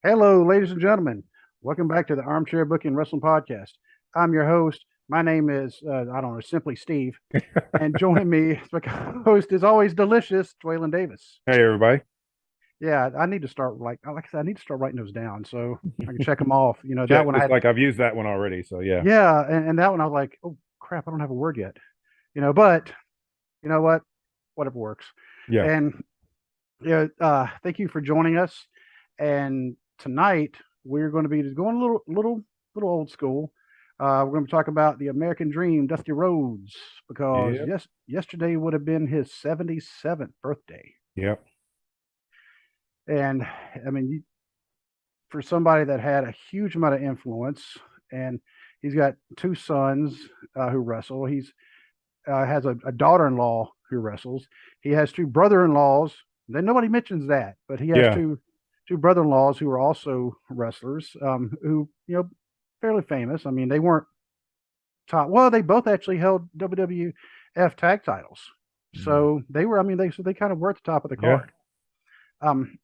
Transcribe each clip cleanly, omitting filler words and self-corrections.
Hello, ladies and gentlemen. Welcome back to the Armchair Booking Wrestling Podcast. I'm your host. My name is, I don't know, simply Steve. And joining me, my host is always delicious, Dwaylon Davis. Hey, everybody. Yeah, I need to start, like I said, I need to start writing those down so I can check them off. That Yeah, one I it's had, like I've used that one already. So, yeah. yeah, and that one I was like, oh, crap, I don't have a word yet. But you know what? Whatever works. Yeah. And, thank you for joining us. And tonight we're going to be just going a little old school. We're going to talk about the American Dream, Dusty Rhodes, because Yep. yesterday would have been his 77th birthday. Yep. And I mean, for somebody that had a huge amount of influence, and he's got two sons who wrestle. He's has a daughter-in-law who wrestles. He has two brother-in-laws. Then nobody mentions that, but he has Yeah. two brother-in-laws who are also wrestlers, who fairly famous. I mean, they weren't top. Well, they both actually held WWF tag titles, Mm. so they were. I mean, they kind of were at the top of the Yeah. card. Um,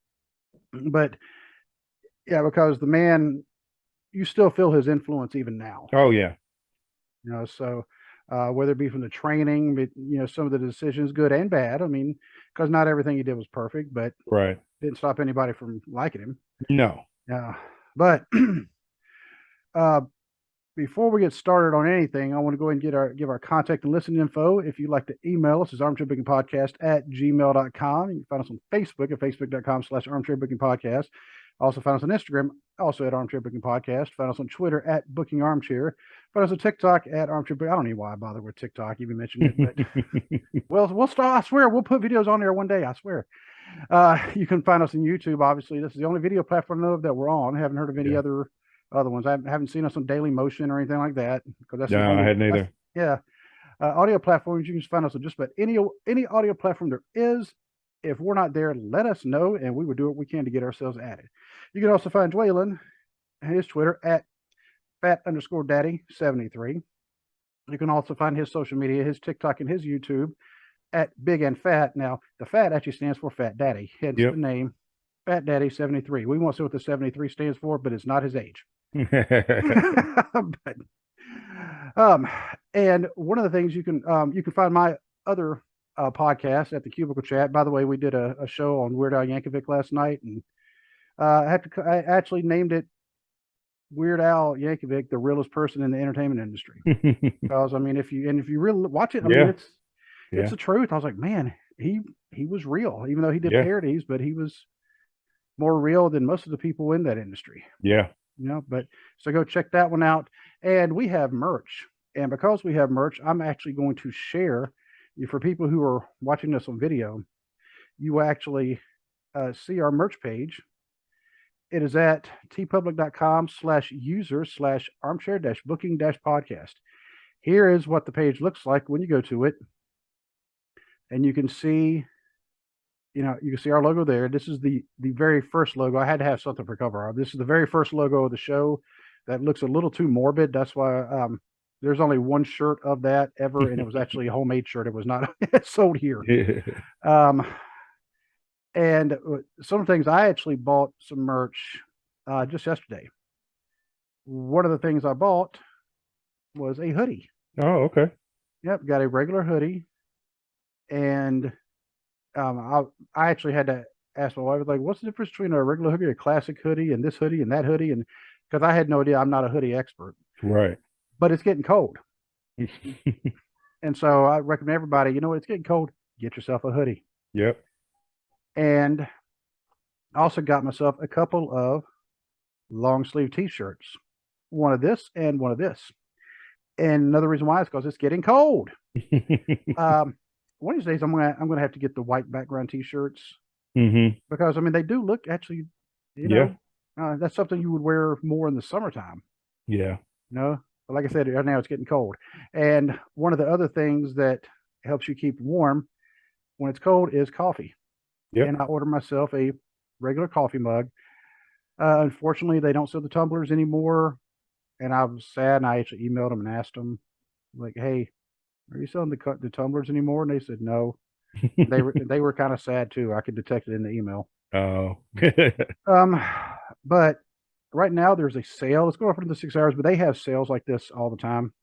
but yeah, because the man, you still feel his influence even now. Oh, yeah. So whether it be from the training, but some of the decisions, good and bad. I mean, because not everything he did was perfect, but Right. didn't stop anybody from liking him. No. Yeah, but uh, before we get started on anything, I want to go ahead and give our contact and listening info. If you'd like to email us, it's armchairbookingpodcast@gmail.com. You can find us on Facebook at facebook.com/armchairbookingpodcast. Also find us on Instagram, also at Armchair Booking Podcast. Find us on Twitter at Booking Armchair. Find us on TikTok at Armchair Booking. I don't know why I bother with TikTok, even mentioned it, but we'll start. I swear, we'll put videos on there one day. I swear. You can find us on YouTube. Obviously, this is the only video platform I know of that we're on. I haven't heard of any Yeah. other ones. I haven't seen us on Daily Motion or anything like that because that's the No, I only. hadn't That's either. yeah. Audio platforms you can find us on just about any audio platform there is. If we're not there, let us know, and we will do what we can to get ourselves added. You can also find Dwaylon and his Twitter at fat_daddy73. You can also find his social media, his TikTok and his YouTube at Big and Fat. Now, the fat actually stands for Fat Daddy, hence the Yep. name Fat Daddy 73. We won't say what the 73 stands for, but it's not his age. but um, and one of the things you can find my other podcast at the Cubicle Chat. By the way, we did a show on Weird Al Yankovic last night, and I actually named it Weird Al Yankovic, the realest person in the entertainment industry. Because I mean, if you really watch it, I mean, Yeah. it's Yeah. the truth. I was like, man, he was real, even though he did Yeah. parodies, but he was more real than most of the people in that industry. Yeah. But so go check that one out. And we have merch. And because we have merch, I'm actually going to share for people who are watching this on video, you will actually see our merch page. It is at tpublic.com/user/armchair-booking-podcast. Here is what the page looks like when you go to it. And you can see, you can see our logo there. This is the very first logo. I had to have something for cover art. This is the very first logo of the show that looks a little too morbid. That's why there's only one shirt of that ever, and it was actually a homemade shirt. It was not sold here. Um, and some things I actually bought some merch just yesterday. One of the things I bought was a hoodie. Oh, okay. Yep, got a regular hoodie, and I actually had to ask my wife, like, what's the difference between a regular hoodie, a classic hoodie, and this hoodie and that hoodie? And because I had no idea, I'm not a hoodie expert, Right. but it's getting cold. And so I recommend everybody, it's getting cold, get yourself a hoodie. Yep. And I also got myself a couple of long sleeve t-shirts, one of this and one of this. And another reason why is because it's getting cold. One of these days I'm gonna have to get the white background t-shirts because I mean they do look actually, you Yeah. know, that's something you would wear more in the summertime. Yeah. But like I said, right now it's getting cold. And one of the other things that helps you keep warm when it's cold is coffee. Yep. And I ordered myself a regular coffee mug. Unfortunately, they don't sell the tumblers anymore, and I was sad. And I actually emailed them and asked them, like, "Hey, are you selling the tumblers anymore?" And they said no. They were kind of sad too. I could detect it in the email. Oh. Um, But right now there's a sale. It's going on for the 6 hours, but they have sales like this all the time.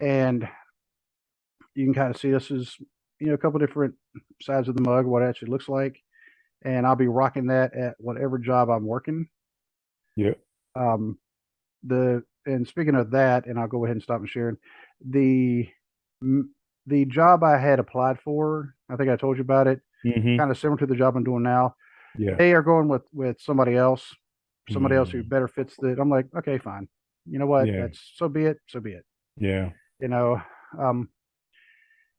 And you can kind of see this is, a couple different sides of the mug, what it actually looks like. And I'll be rocking that at whatever job I'm working. Yeah. Um, and speaking of that, and I'll go ahead and stop and sharing the job I had applied for. I think I told you about it. Mm-hmm. Kind of similar to the job I'm doing now. Yeah. They are going with somebody else who Mm. better fits the. I'm like, okay, fine. You know what? Yeah. That's so be it. So be it. Yeah.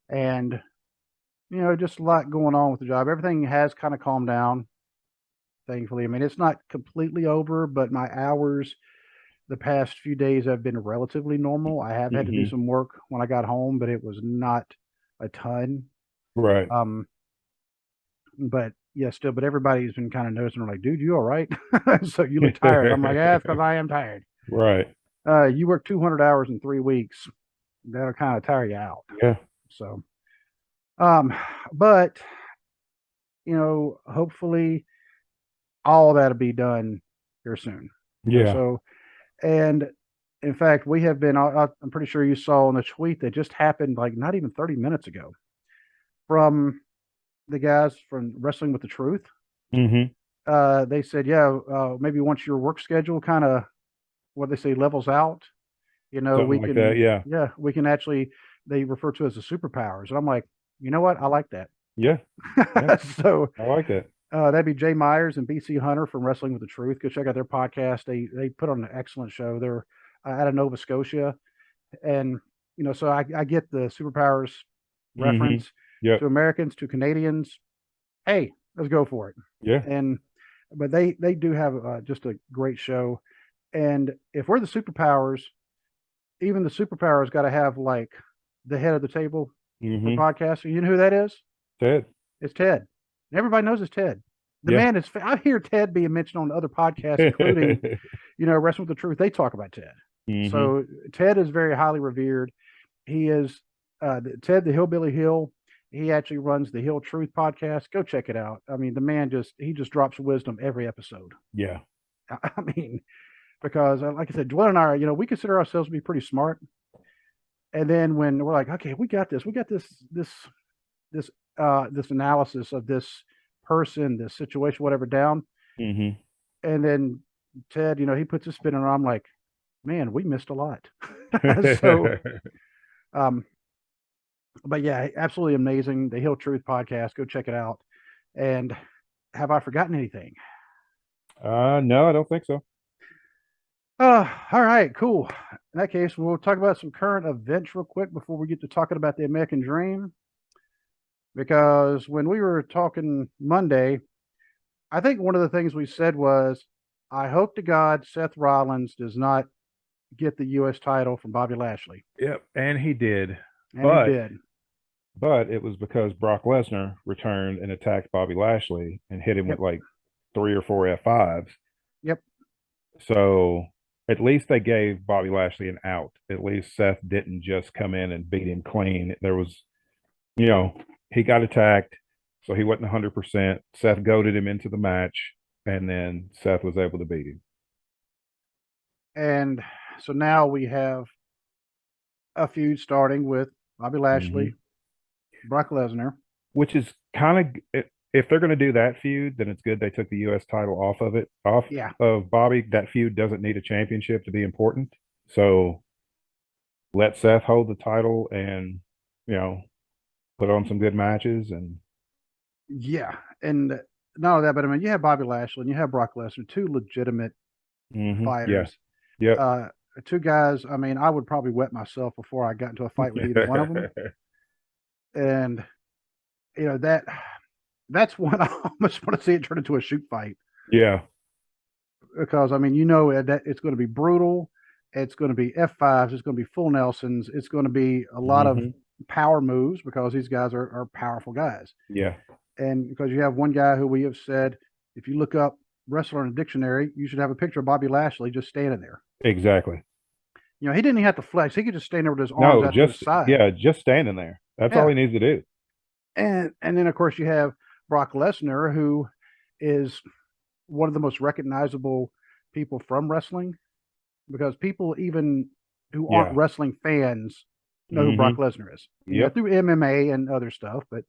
And just a lot going on with the job. Everything has kind of calmed down, thankfully. I mean, it's not completely over, but my hours the past few days have been relatively normal. I have had to do Mm-hmm. some work when I got home, but it was not a ton. Right. But yeah, still, but everybody's been kind of noticing, they're like, dude, you all right? So you look tired. I'm like, yeah, it's because I am tired. Right. You work 200 hours in 3 weeks. That'll kind of tire you out. Yeah. So, but hopefully all that'll be done here soon. Yeah. So, and in fact, we have been, I'm pretty sure you saw in a tweet that just happened like not even 30 minutes ago from the guys from Wrestling with the Truth. Mm-hmm. They said, yeah, maybe once your work schedule kind of, what they say, levels out, Something we like can, that. Yeah. yeah, we can actually, they refer to it as the superpowers. And I'm like, you know what? I like that. Yeah. Yeah. So I like that. that'd be Jay Myers and BC Hunter from Wrestling with the Truth. Go check out their podcast. They put on an excellent show. They're out of Nova Scotia, and so I get the superpowers reference Mm-hmm. Yep. to Americans, to Canadians. Hey, let's go for it. Yeah. But they do have just a great show, and if we're the superpowers, even the superpowers got to have like the head of the table for Mm-hmm. podcasting. You know who that is? Ted. It's Ted. Everybody knows it's Ted. The Yeah. man is. I hear Ted being mentioned on other podcasts, including Wrestling with the Truth. They talk about Ted. Mm-hmm. So Ted is very highly revered. He is Ted the Hillbilly Hill. He actually runs the Hill Truth podcast. Go check it out. I mean, the man he just drops wisdom every episode. Yeah. I mean, because like I said, Dwayne and I, we consider ourselves to be pretty smart. And then when we're like, okay, we got this analysis of this person, this situation, whatever down. Mm-hmm. And then Ted, he puts his spin on it. I'm like, man, we missed a lot. So, but yeah, absolutely amazing. The Hill Truth podcast. Go check it out. And have I forgotten anything? No, I don't think so. All right, cool. In that case, we'll talk about some current events real quick before we get to talking about the American Dream. Because when we were talking Monday, I think one of the things we said was, I hope to God Seth Rollins does not get the U.S. title from Bobby Lashley. Yep, and he did. And he did. But it was because Brock Lesnar returned and attacked Bobby Lashley and hit him with like 3 or 4 F5s. Yep. So at least they gave Bobby Lashley an out. At least Seth didn't just come in and beat him clean. There was, he got attacked, so he wasn't 100%. Seth goaded him into the match, and then Seth was able to beat him. And so now we have a feud starting with Bobby Lashley, Brock Lesnar. Which is kind of, if they're going to do that feud, then it's good they took the U.S. title off of Bobby. That feud doesn't need a championship to be important. So let Seth hold the title and, put on some good matches. And yeah. And not only that, but I mean, you have Bobby Lashley and you have Brock Lesnar, two legitimate fighters. Yeah. Two guys, I mean, I would probably wet myself before I got into a fight with either one of them. And, that's one I almost want to see it turn into a shoot fight. Yeah. Because, I mean, that it's going to be brutal. It's going to be F5s. It's going to be full Nelsons. It's going to be a lot of power moves because these guys are powerful guys. Yeah. And because you have one guy who we have said, if you look up wrestler in a dictionary, you should have a picture of Bobby Lashley just standing there. Exactly. He didn't even have to flex. He could just stand there with his arms out to the side. Yeah, just standing there. That's all he needs to do. And then, of course, you have Brock Lesnar, who is one of the most recognizable people from wrestling, because people even who aren't Yeah. wrestling fans know who Brock Mm-hmm. Lesnar is. Yep. Through MMA and other stuff, but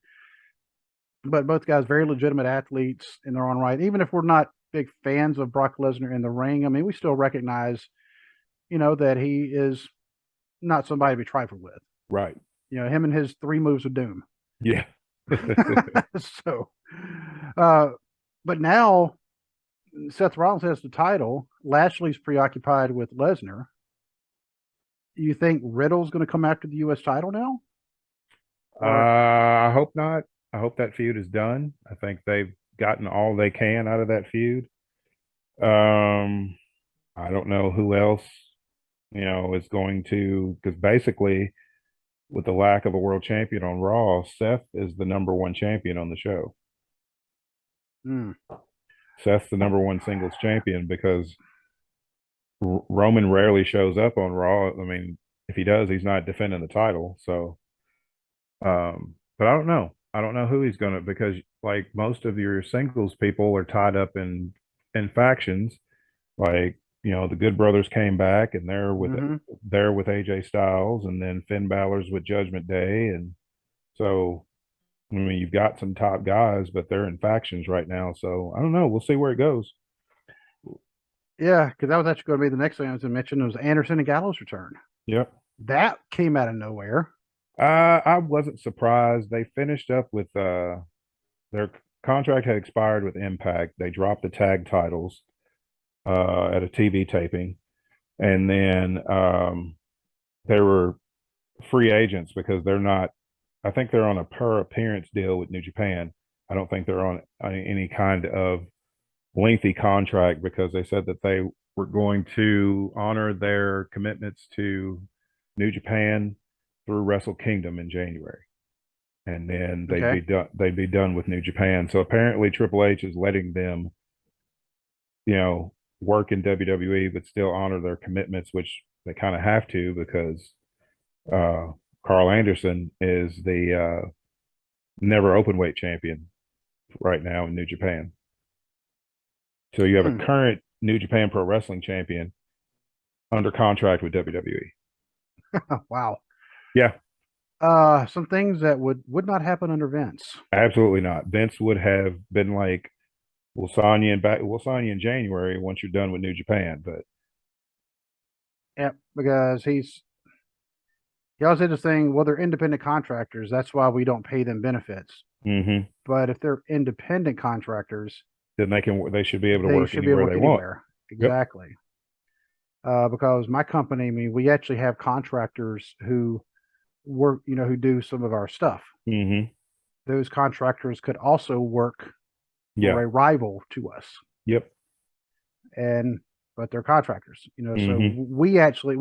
both guys very legitimate athletes in their own right. Even if we're not big fans of Brock Lesnar in the ring, I mean, we still recognize, that he is not somebody to be trifled with. Right. Him and his 3 moves of doom. Yeah. So, but now Seth Rollins has the title. Lashley's preoccupied with Lesnar. You think Riddle's going to come after the U.S. title now? I hope not. I hope that feud is done. I think they've gotten all they can out of that feud. I don't know who else, is going to, because basically, with the lack of a world champion on Raw, Seth is the number one champion on the show. Hmm. Seth's the number one singles champion because Roman rarely shows up on Raw. I mean, if he does, he's not defending the title. So, but I don't know. I don't know who he's gonna, because like most of your singles people are tied up in factions. Like, the Good Brothers came back and they're with AJ Styles, and then Finn Balor's with Judgment Day, and so I mean you've got some top guys, but they're in factions right now. So I don't know. We'll see where it goes. Yeah, because that was actually going to be the next thing I was going to mention. It was Anderson and Gallows' return. Yep. That came out of nowhere. I wasn't surprised. They finished up with their contract had expired with Impact. They dropped the tag titles at a TV taping, and then they were free agents because they're not. I think they're on a per appearance deal with New Japan. I don't think they're on any kind of lengthy contract because they said that they were going to honor their commitments to New Japan through Wrestle Kingdom in January, and then they'd be done. They'd be done with New Japan. So apparently, Triple H is letting them, work in WWE, but still honor their commitments, which they kind of have to because Carl Anderson is the never open weight champion right now in New Japan. So you have a current New Japan Pro Wrestling champion under contract with WWE. Wow. Yeah. Some things that would not happen under Vince. Absolutely not. Vince would have been like, we'll sign you in January once you're done with New Japan. But yeah, because he always did this thing. Well, they're independent contractors. That's why we don't pay them benefits. Mm-hmm. But if they're independent contractors, then they should be able to work anywhere they want. Exactly. Yep. Because my company, I mean, we actually have contractors who work, who do some of our stuff. Mm-hmm. Those contractors could also work for a rival to us. Yep. But they're contractors, Mm-hmm. So we actually,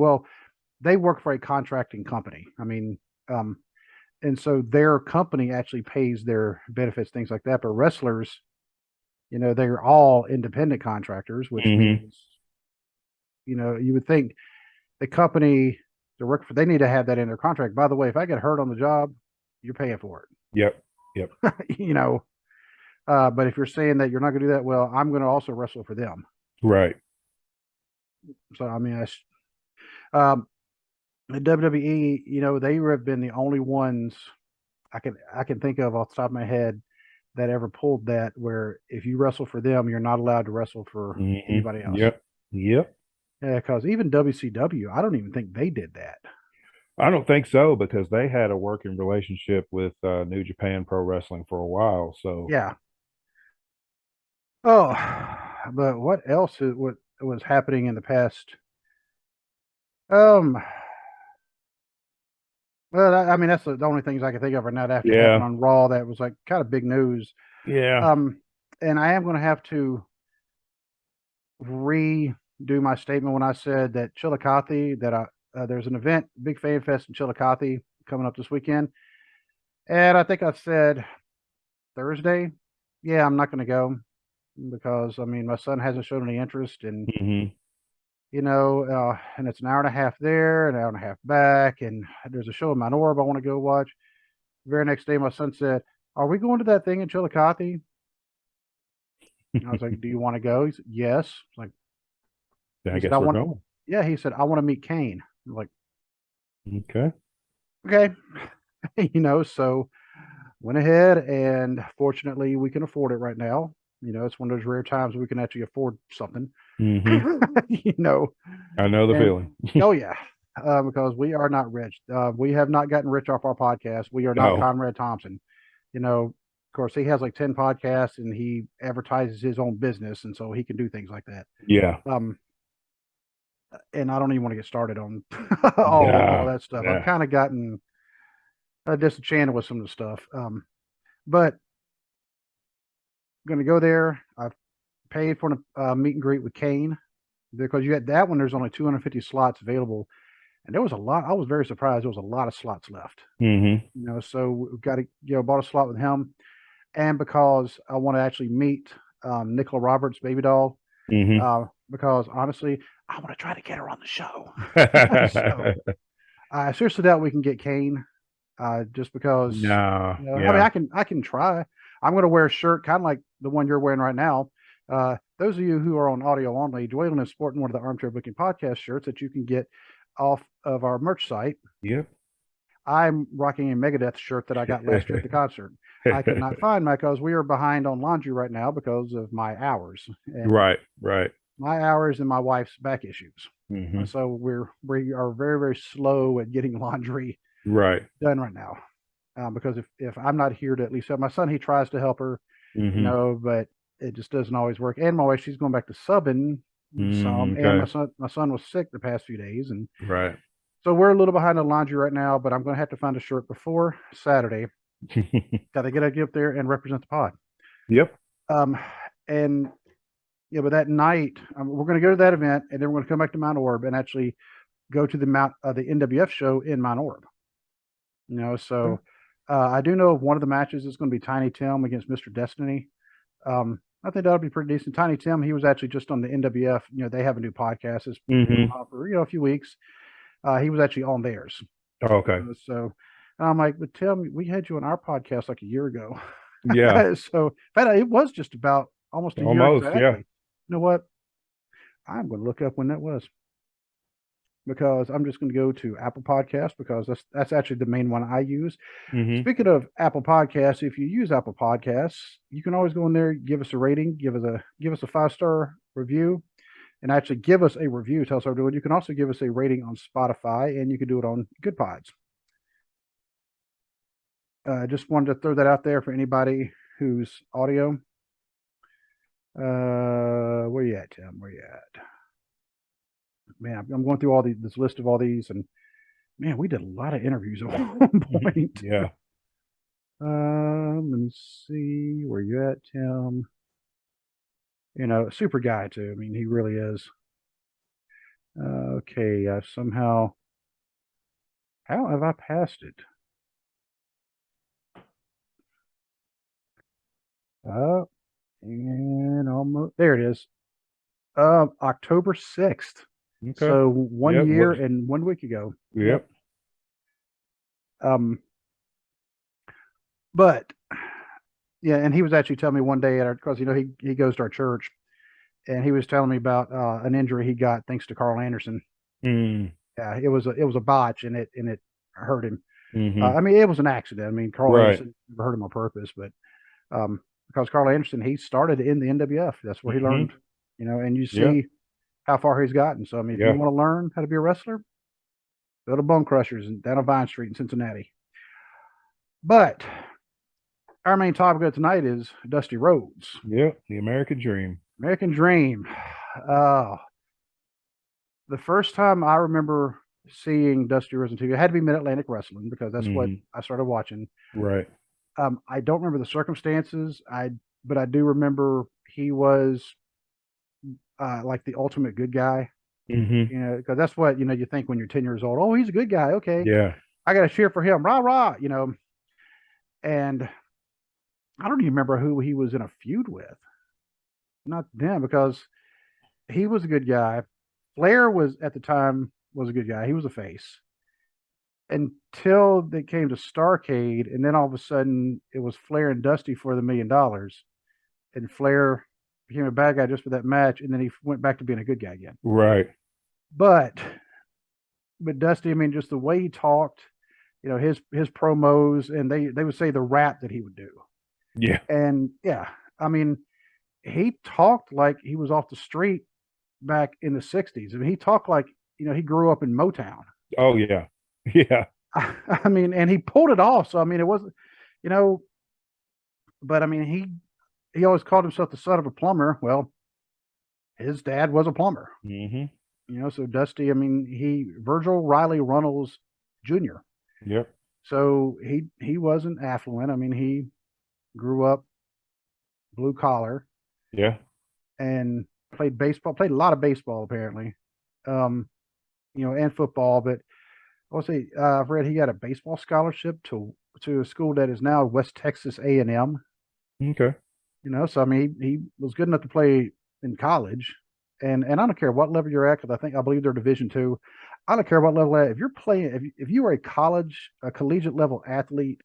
they work for a contracting company. I mean, and so their company actually pays their benefits, things like that. But wrestlers, they're all independent contractors, which means, you would think the company they work for, they need to have that in their contract. By the way, if I get hurt on the job, you're paying for it. Yep. Yep. But if you're saying that you're not going to do that, well, I'm going to also wrestle for them. Right. So, I mean, the WWE, they have been the only ones I can think of off the top of my head that ever pulled that, where if you wrestle for them, you're not allowed to wrestle for anybody else. Yep. Yep. Yeah, because even WCW, I don't even think they did that. I don't think so, because they had a working relationship with New Japan Pro Wrestling for a while. So yeah. Oh, but what else what was happening in the past? Well, I mean, that's the only things I can think of right now that after happened on Raw that was like kind of big news. Yeah. And I am going to have to redo my statement when I said that Chillicothe, that there's an event, Big Fan Fest in Chillicothe coming up this weekend. And I think I said Thursday. Yeah, I'm not going to go because, I mean, my son hasn't shown any interest. And, and it's an hour and a half there, an hour and a half back. And there's a show in Mount Orb I want to go watch. The very next day, my son said, "Are we going to that thing in Chillicothe?" And I was like, "Do you want to go?" He said, "Yes." Like Then I he said, guess "I we're want." going. Yeah, he said, "I want to meet Kane." I'm like, Okay. okay, So went ahead, and fortunately, we can afford it right now. It's one of those rare times we can actually afford something. Hmm. you know, I know the and feeling. oh yeah, because we are not rich. We have not gotten rich off our podcast. We are not No. Conrad Thompson. Of course, he has like 10 podcasts, and he advertises his own business, and so he can do things like that. Yeah. And I don't even want to get started on all Yeah. that stuff. I've Yeah. kind of gotten disenchanted with some of the stuff. But I'm going to go there. I've paid for a meet and greet with Kane because you had that one. There's only 250 slots available, and there was a lot. I was very surprised. There was a lot of slots left. Hmm. So we've got to bought a slot with him, and because I want to actually meet Nicola Roberts' baby doll. Hmm. Because honestly, I want to try to get her on the show. So I seriously doubt we can get Kane. Just because No. I mean, Yeah. I can try. I'm going to wear a shirt kind of like the one you're wearing right now. Those of you who are on audio only, Dwaylen is sporting one of the Armchair Booking Podcast shirts that you can get off of our merch site. Yep. I'm rocking a Megadeth shirt that I got last year at the concert. I could not find my because we are behind on laundry right now because of my hours and Right. Right. my hours and my wife's back issues. Hmm. So we are very, very slow at getting laundry Right. done right now. Because if I'm not here to at least help my son, he tries to help her, Hmm. but it just doesn't always work. And my wife, she's going back to subbing some, and Okay. my son was sick the past few days, and Right. so we're a little behind on laundry right now. But I'm going to have to find a shirt before Saturday that I get up there and represent the pod. Yep. Um, and but that night we're going to go to that event, and then we're going to come back to Mount Orb and actually go to the NWF show in Mount Orb. So I do know one of the matches is going to be Tiny Tim against Mr. Destiny. I think that'll be pretty decent. Tiny Tim, he was actually just on the NWF. They have a new podcast. It's been going Hmm. on for a few weeks. He was actually on theirs. Okay. So I'm like, but Tim, we had you on our podcast like a year ago. Yeah. So in fact, it was just about almost a year Almost. Yeah. exactly. You know what? I'm going to look up when that was because I'm just going to go to Apple Podcasts because that's actually the main one I use. Hmm. Speaking of Apple Podcasts, if you use Apple Podcasts, you can always go in there, give us a rating, give us a 5-star review, and actually give us a review. Tell us how we're doing. You can also give us a rating on Spotify, and you can do it on Good Pods. Just wanted to throw that out there for anybody who's audio. Where you at, Tim? Where you at? Man, I'm going through this list of all these, and man, we did a lot of interviews at one point. Yeah. Let me see where you at, Tim. Super guy too. I mean, he really is. Okay, somehow, how have I passed it? And almost there it is. October 6th. Okay. So 1 year Yep. and 1 week ago. Yep. Um, but yeah, and he was actually telling me one day because he goes to our church, and he was telling me about an injury he got thanks to Carl Anderson. Mm. Yeah, it was a botch, and it hurt him. Hmm. I mean, it was an accident. I mean, Carl Right. Anderson never hurt him on purpose, but because Carl Anderson, he started in the NWF. That's where he Hmm. learned, and you Yeah. see how far he's gotten. So, I mean, if you Yeah. want to learn how to be a wrestler, go to Bone Crushers and down on Vine Street in Cincinnati. But our main topic of tonight is Dusty Rhodes. Yep. The American Dream. American Dream. The first time I remember seeing Dusty Rhodes on TV, it had to be Mid Atlantic Wrestling because that's what I started watching. Right. I don't remember the circumstances. But I do remember he was like the ultimate good guy. Hmm. Because that's what you think when you're 10 years old. Oh, he's a good guy. Okay, Yeah. I got to cheer for him. Rah rah. And I don't even remember who he was in a feud with. Not them because he was a good guy. Flair was at the time was a good guy. He was a face until they came to Starrcade, and then all of a sudden it was Flair and Dusty for the $1 million, and Flair became a bad guy just for that match, and then he went back to being a good guy again. Right. But Dusty, I mean, just the way he talked, his promos, and they would say the rap that he would do. Yeah. And yeah, I mean, he talked like he was off the street back in the 60s. I mean, he talked like, he grew up in Motown. Oh yeah. Yeah. I mean, and he pulled it off. So I mean, it wasn't, but I mean, he always called himself the son of a plumber. Well, his dad was a plumber. Mm-hmm. So Dusty, I mean, Virgil Riley Runnels Jr. Yep. So he wasn't affluent. I mean, he grew up blue collar. Yeah. And played baseball, played a lot of baseball apparently, and football. But I'll say I've read he got a baseball scholarship to a school that is now West Texas A&M. Okay. So I mean, he was good enough to play in college, and I don't care what level you're at, because I believe they're Division II. I don't care what level if you're playing, if you are a collegiate level athlete,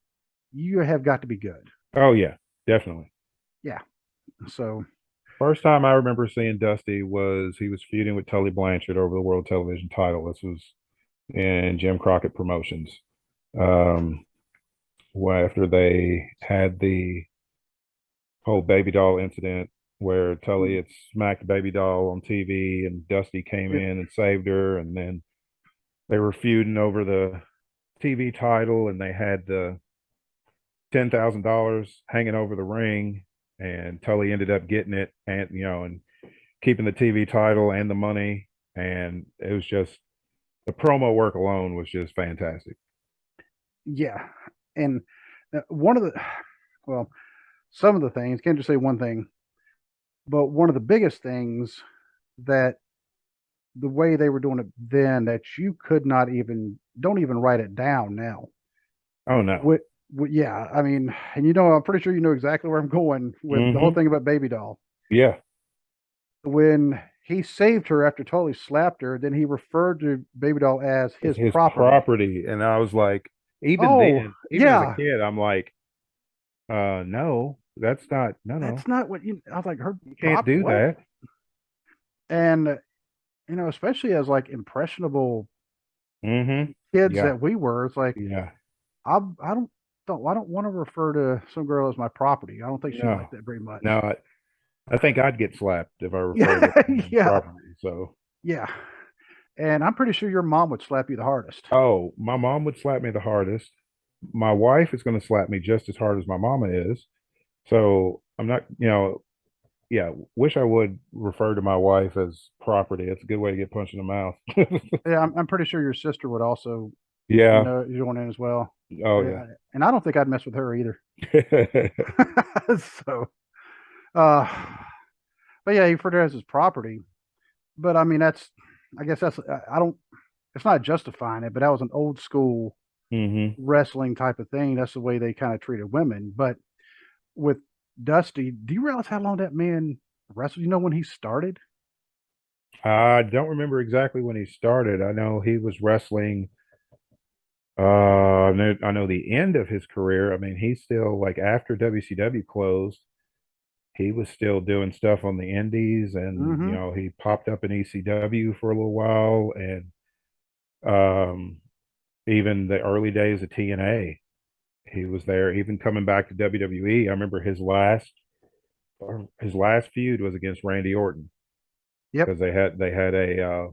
you have got to be good. Oh yeah, definitely. Yeah. So first time I remember seeing Dusty was he was feuding with Tully Blanchard over the World Television title. This was in Jim Crockett Promotions. After they had the whole baby doll incident where Tully had smacked Baby Doll on TV and Dusty came in and saved her, and then they were feuding over the TV title, and they had the $10,000 hanging over the ring, and Tully ended up getting it, and and keeping the TV title and the money, and it was just the promo work alone was just fantastic. Yeah, and some of the things, can't just say one thing, but one of the biggest things that the way they were doing it then, that you could not don't even write it down now. Oh no. Yeah, I mean, and I'm pretty sure you know exactly where I'm going with the whole thing about Baby Doll. Yeah. When he saved her after Tully slapped her, then he referred to Baby Doll as his property. And I was like, even as a kid, I'm like, no, that's not, that's not what I was like, you can't do that. And especially as like impressionable kids that we were, it's like, I don't want to refer to some girl as my property. I don't think she liked that very much. No, I think I'd get slapped if I referred to property. So yeah, and I'm pretty sure your mom would slap you the hardest. Oh, my mom would slap me the hardest. My wife is going to slap me just as hard as my mama is. So I'm not, wish I would refer to my wife as property. It's a good way to get punched in the mouth. Yeah, I'm pretty sure your sister would also, join in as well. Oh yeah. And I don't think I'd mess with her either. So, but yeah, he referred to it as his property. But I mean, it's not justifying it, but that was an old school wrestling type of thing. That's the way they kind of treated women. But with Dusty, do you realize how long that man wrestled? You know when he started? I don't remember exactly when he started. I know he was wrestling. I know the end of his career. I mean, he's still, like, after WCW closed, he was still doing stuff on the indies, and he popped up in ECW for a little while, and even the early days of TNA, he was there. Even coming back to WWE, I remember his last feud was against Randy Orton. Yep, because they had a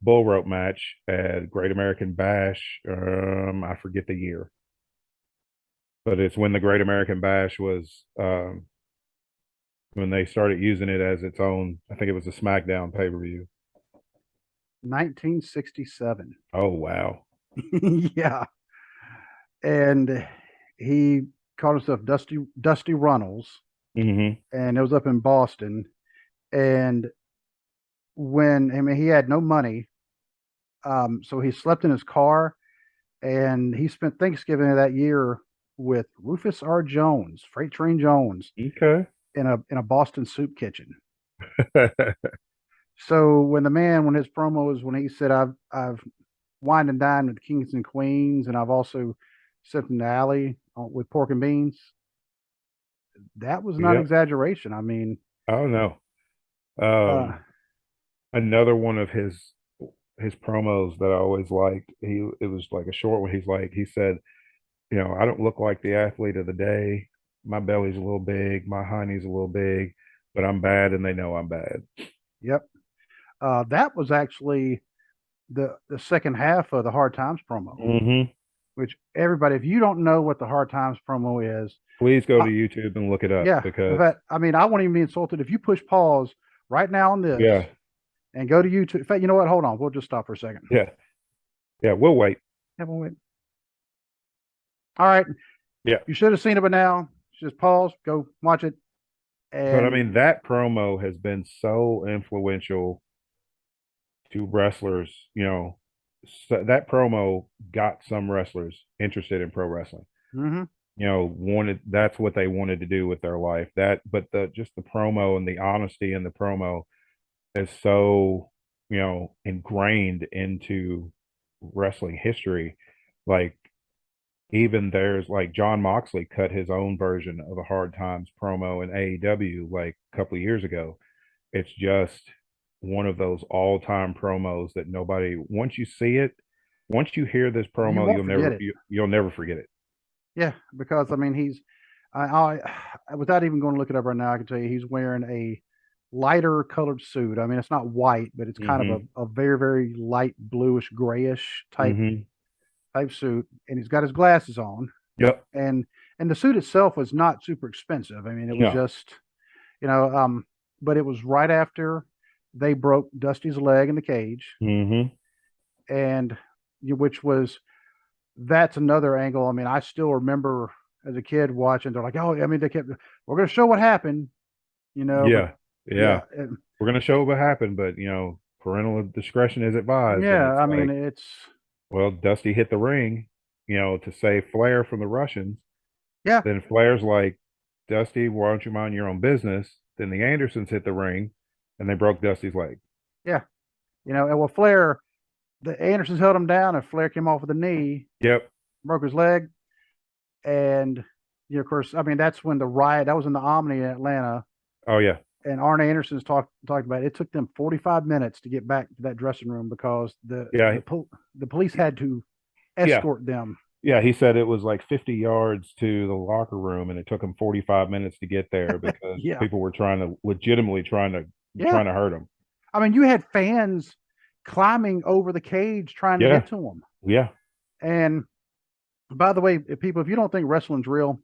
bull rope match at Great American Bash. I forget the year, but it's when the Great American Bash was when they started using it as its own. I think it was a SmackDown pay-per-view. 1967. Oh wow. Yeah, and he called himself Dusty Runnels, and it was up in Boston. And he had no money, so he slept in his car, and he spent Thanksgiving of that year with Rufus R. Jones, Freight Train Jones, okay, in a Boston soup kitchen. So when his promo was, when he said, I've wined and dined with kings and queens, and I've also slept in the alley with pork and beans, that was not exaggeration. I mean, Oh no. Uh, Another one of his promos that I always liked. It was like a short one. He said, I don't look like the athlete of the day. My belly's a little big, my hiney's a little big, but I'm bad and they know I'm bad. yep. That was actually the second half of the Hard Times promo, Mm-hmm. which everybody, if you don't know what the Hard Times promo is, Please go to YouTube and look it up yeah. In because fact, I mean, I won't even be insulted if you push pause right now on this yeah, and go to YouTube. In fact, you know what? Hold on. We'll just stop for a second. yeah, yeah, we'll wait. Yeah, we'll wait. All right. Yeah. You should have seen it by now. Just pause, go watch it. But I And mean, that promo has been so influential to wrestlers, so that promo got some wrestlers interested in pro wrestling. mm-hmm. Wanted that's what they wanted to do with their life. But the promo and the honesty in the promo is so, ingrained into wrestling history. Like even there's like John Moxley cut his own version of a Hard Times promo in AEW like a couple of years ago. It's just one of those all-time promos that nobody once you see it, once you hear this You promo, won't forget it. you'll never forget it. Yeah, because I mean, without even going to look it up right now, I can tell you he's wearing a lighter colored suit. I mean, it's not white, but it's kind of Mm-hmm. a very, very light bluish grayish Mm-hmm. type suit, and he's got his glasses on, Yep. and the suit itself was not super expensive. I mean, it was No. just, you know, but it was right after they broke Dusty's leg in the cage, Mm-hmm. and which was that's another angle. I mean, I still remember as a kid watching. They're like, "Oh, I mean, we're going to show what happened," but Yeah. yeah, Yeah. We're gonna show what happened, but parental discretion is advised. And yeah. it's I mean, like, it's well, Dusty hit the ring, to save Flair from the Russians. yeah, Then Flair's like, Dusty, why don't you mind your own business? Then the Andersons hit the ring and they broke Dusty's leg. yeah. And well, Flair, the Andersons held him down, and Flair came off with a knee, Yep. broke his leg, and of course, I mean, that's when the riot. That was in the Omni in Atlanta, Oh yeah. and Arn Anderson's talked about it. It took them 45 minutes to get back to that dressing room because Yeah. the police had to Yeah. escort them. Yeah. He said it was like 50 yards to the locker room and it took him 45 minutes to get there because Yeah, people were legitimately yeah. trying to hurt him. I mean, you had fans climbing over the cage trying to Yeah. get to him. Yeah. And by the way, if you don't think wrestling's real,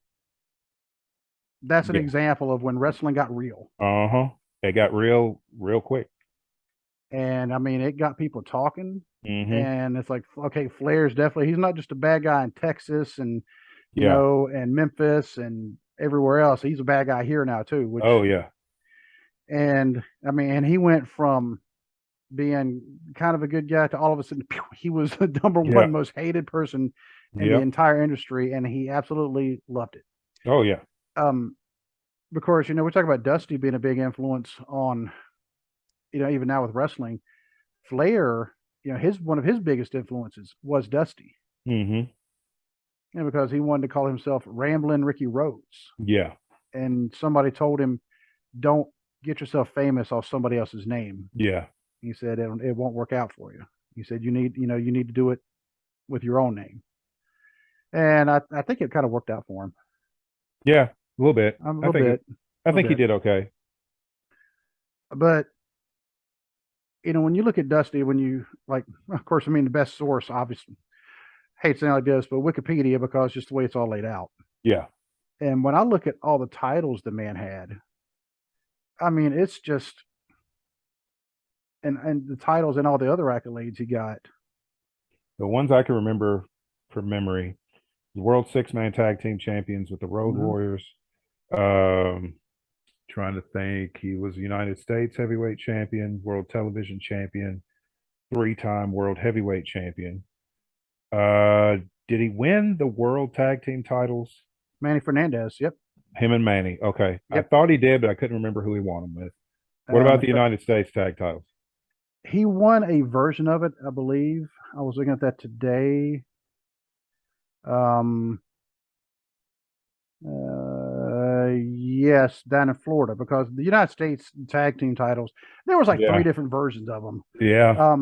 that's an Yeah. example of when wrestling got real. Uh-huh. It got real quick. And I mean, it got people talking. Mm-hmm. And it's like, okay, Flair's definitely, he's not just a bad guy in Texas and, Yeah. and Memphis and everywhere else. He's a bad guy here now, too, Oh yeah. and I mean, and he went from being kind of a good guy to all of a sudden, he was the number Yeah. one most hated person in the Yep. entire industry. And he absolutely loved it. Oh yeah. Um, of course, we talk about Dusty being a big influence on, even now with wrestling. Flair, his one of his biggest influences was Dusty, Mm-hmm. because he wanted to call himself Ramblin' Ricky Rhodes, Yeah. and somebody told him, "Don't get yourself famous off somebody else's name." Yeah. He said it won't work out for you. He said you need to do it with your own name, and I think it kind of worked out for him Yeah. A little bit. a little bit, I think he did okay. but when you look at Dusty, when you like, of course, I mean the best source, obviously, hate saying like this, but Wikipedia, because just the way it's all laid out. Yeah. And when I look at all the titles the man had, I mean, it's just and the titles and all the other accolades he got. The ones I can remember from memory, the World Six-Man Tag Team Champions with the Road Mm-hmm. Warriors. Um, Trying to think, he was United States Heavyweight Champion, World Television Champion, three-time World Heavyweight Champion. Did he win the World Tag Team titles? Manny Fernandez. Yep. Him and Manny. Okay. Yep. I thought he did, but I couldn't remember who he won them with. What about the United States tag titles? He won a version of it, I believe. I was looking at that today. CBS down in Florida, because the United States tag team titles, there was like 3 different versions of them. Yeah.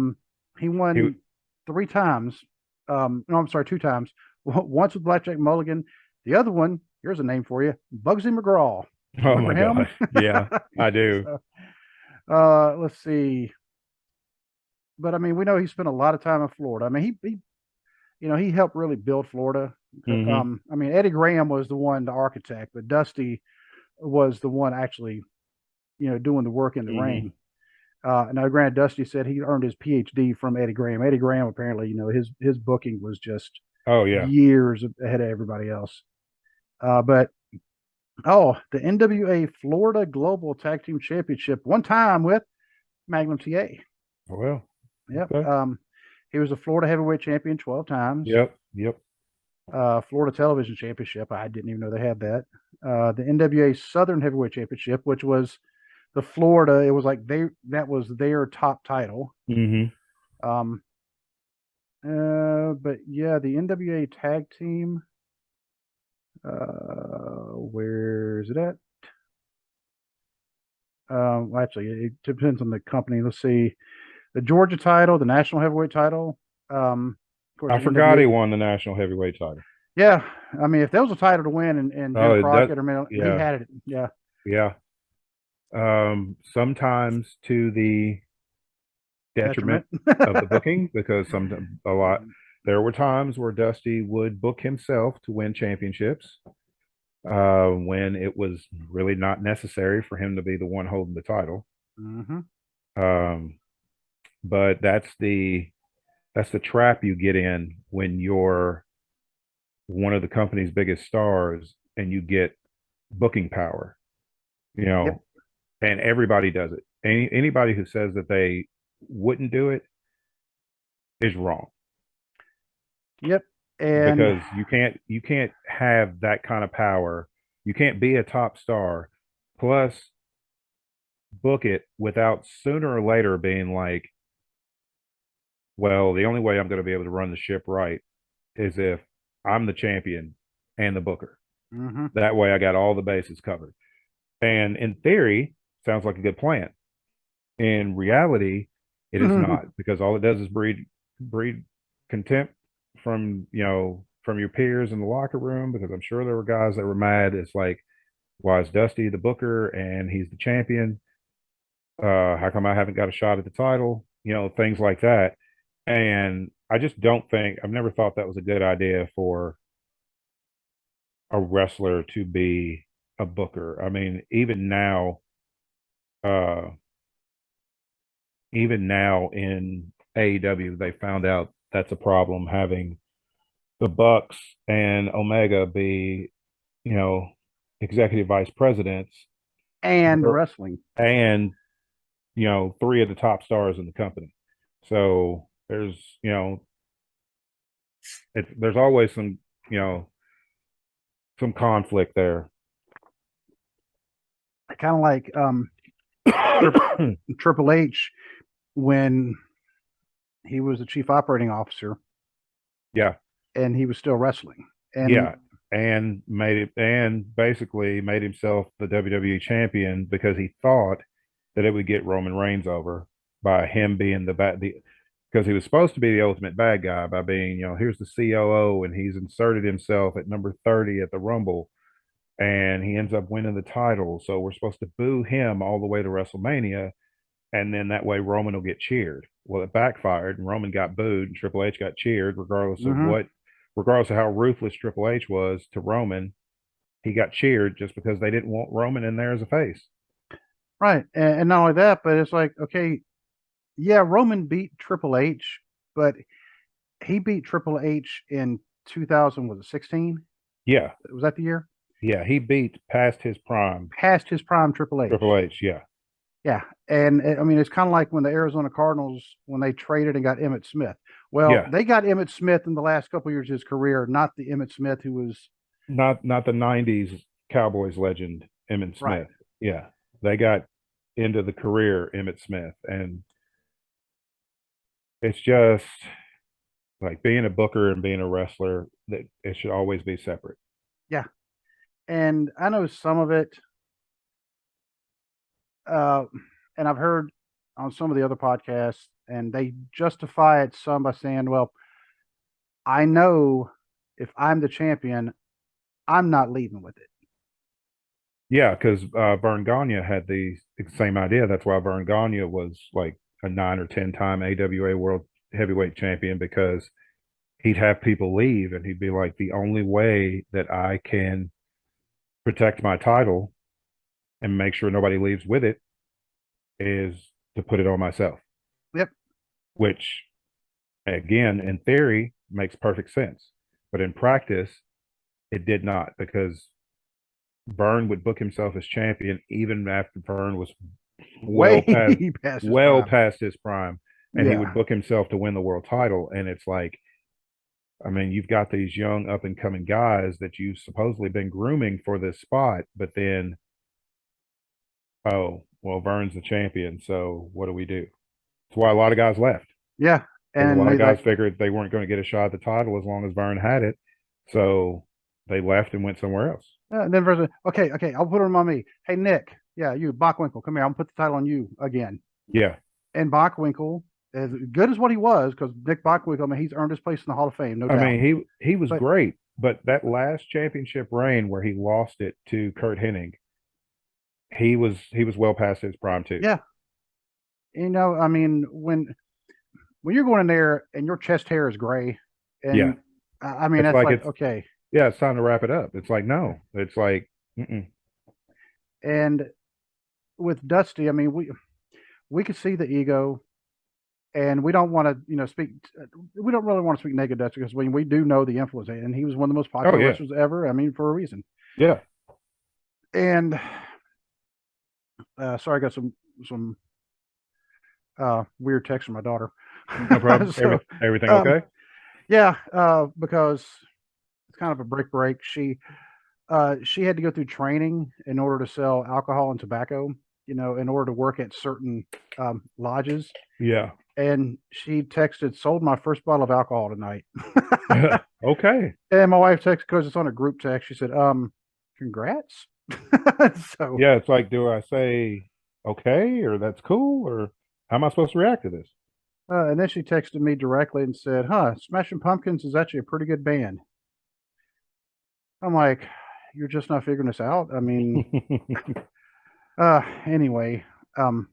He won 3 times. No, I'm sorry, 2 times. Once with Blackjack Mulligan. The other one, here's a name for you, Bugsy McGraw. Oh Remember my him? God. Yeah, I do. Let's see. But I mean, we know he spent a lot of time in Florida. I mean, he helped really build Florida. Mhm. I mean, Eddie Graham was the one, the architect, but Dusty was the one actually, doing the work in the ring. Now, granted, Dusty said he earned his PhD from Eddie Graham. Eddie Graham apparently, his booking was just Oh yeah. years ahead of everybody else. But the NWA Florida Global Tag Team Championship, one time with Magnum TA. Well. Yep. Okay. He was a Florida Heavyweight Champion 12 times. Yep. Florida Television Championship. I didn't even know they had that. The NWA Southern Heavyweight Championship, which was the Florida. It was like that was their top title. Mm-hmm. But yeah, the NWA Tag Team. Where is it at? Actually, it depends on the company. Let's see. The Georgia title, the National Heavyweight title. Of course, I forgot he won the national heavyweight title. Yeah, I mean, if there was a title to win, and Jim Crockett, he had it. Yeah. Yeah. Sometimes to the detriment of the booking, because there were times where Dusty would book himself to win championships, when it was really not necessary for him to be the one holding the title. But that's the trap you get in when you're one of the company's biggest stars and you get booking power, and everybody does it. Anybody who says that they wouldn't do it is wrong. Yep. And because you can't have that kind of power. You can't be a top star plus book it without sooner or later being like, well, the only way I'm going to be able to run the ship right is if I'm the champion and the booker. That way I got all the bases covered. And in theory, sounds like a good plan. In reality, it is not, because all it does is breed contempt from your peers in the locker room, because I'm sure there were guys that were mad. It's like, why is Dusty the booker and he's the champion? How come I haven't got a shot at the title? Things like that. And I just don't think, I've never thought that was a good idea for a wrestler to be a booker. I mean, even now in AEW, they found out that's a problem, having the Bucks and Omega be, executive vice presidents and wrestling, and 3 of the top stars in the company. So there's there's always some some conflict there. Kind of like Triple H when he was the chief operating officer. Yeah. And he was still wrestling. And basically made himself the WWE champion because he thought that it would get Roman Reigns over by him being because he was supposed to be the ultimate bad guy by being, here's the COO, and he's inserted himself at number 30 at the Rumble, and he ends up winning the title. So we're supposed to boo him all the way to WrestleMania, and then that way Roman will get cheered. Well, it backfired, and Roman got booed, and Triple H got cheered, regardless of how ruthless Triple H was to Roman. He got cheered just because they didn't want Roman in there as a face. Right. And not only that, but it's like, okay, yeah, Roman beat Triple H, but he beat Triple H in 2000, was it 16? Yeah. Was that the year? Yeah, he beat past his prime Triple H. Triple H, yeah. Yeah. And I mean, it's kind of like when the Arizona Cardinals, when they traded and got Emmitt Smith. Well, they got Emmitt Smith in the last couple of years of his career, not the Emmitt Smith who was not the 90s Cowboys legend Emmitt Smith. Right. Yeah. They got into the career Emmitt Smith, and it's just like being a booker and being a wrestler, that it should always be separate. Yeah. And I know some of it, and I've heard on some of the other podcasts, and they justify it some by saying, "Well, I know if I'm the champion, I'm not leaving with it." Yeah, because Vern Gagne had the same idea. That's why Vern Gagne was like a 9 or 10 time AWA World Heavyweight Champion, because he'd have people leave and he'd be like, the only way that I can protect my title and make sure nobody leaves with it is to put it on myself. Yep. Which, again, in theory, makes perfect sense. But in practice, it did not, because Vern would book himself as champion even after Vern was Way well past his prime. And he Yeah. would book himself to win the world title. And it's like, I mean, you've got these young up and coming guys that you've supposedly been grooming for this spot, but then, oh, well, Vern's the champion, so what do we do? That's why a lot of guys left. Yeah. Because a And lot of guys figured they weren't going to get a shot at the title as long as Vern had it. So they left and went somewhere else. and then Vern's like, okay, I'll put it on me. Hey, Nick, yeah, you, Bockwinkel, come here. I'm going to put the title on you again. Yeah. And Bockwinkel, as good as what he was, because Nick Bockwinkel, I mean, he's earned his place in the Hall of Fame, no doubt. I mean, he was great, but that last championship reign where he lost it to Kurt Hennig, he was well past his prime too. Yeah. You know, I mean, when you're going in there and your chest hair is gray, and yeah, I mean, that's like okay. Yeah, it's time to wrap it up. It's like, no, it's like, mm-mm. And with Dusty, I mean, we could see the ego, and we don't want to, speak. We don't really want to speak negative Dusty, because we do know the influence, and he was one of the most popular wrestlers ever. I mean, for a reason. Yeah. And sorry, I got some weird text from my daughter. No problem. So, everything okay? Yeah, because it's kind of a break. She had to go through training in order to sell alcohol and tobacco, in order to work at certain lodges. Yeah. And she texted, "Sold my first bottle of alcohol tonight." Okay. And my wife texted, because it's on a group text, she said, "Congrats." So yeah, it's like, do I say okay, or that's cool, or how am I supposed to react to this? And then she texted me directly and said, Smashing Pumpkins is actually a pretty good band. I'm like, you're just not figuring this out? I mean, anyway, of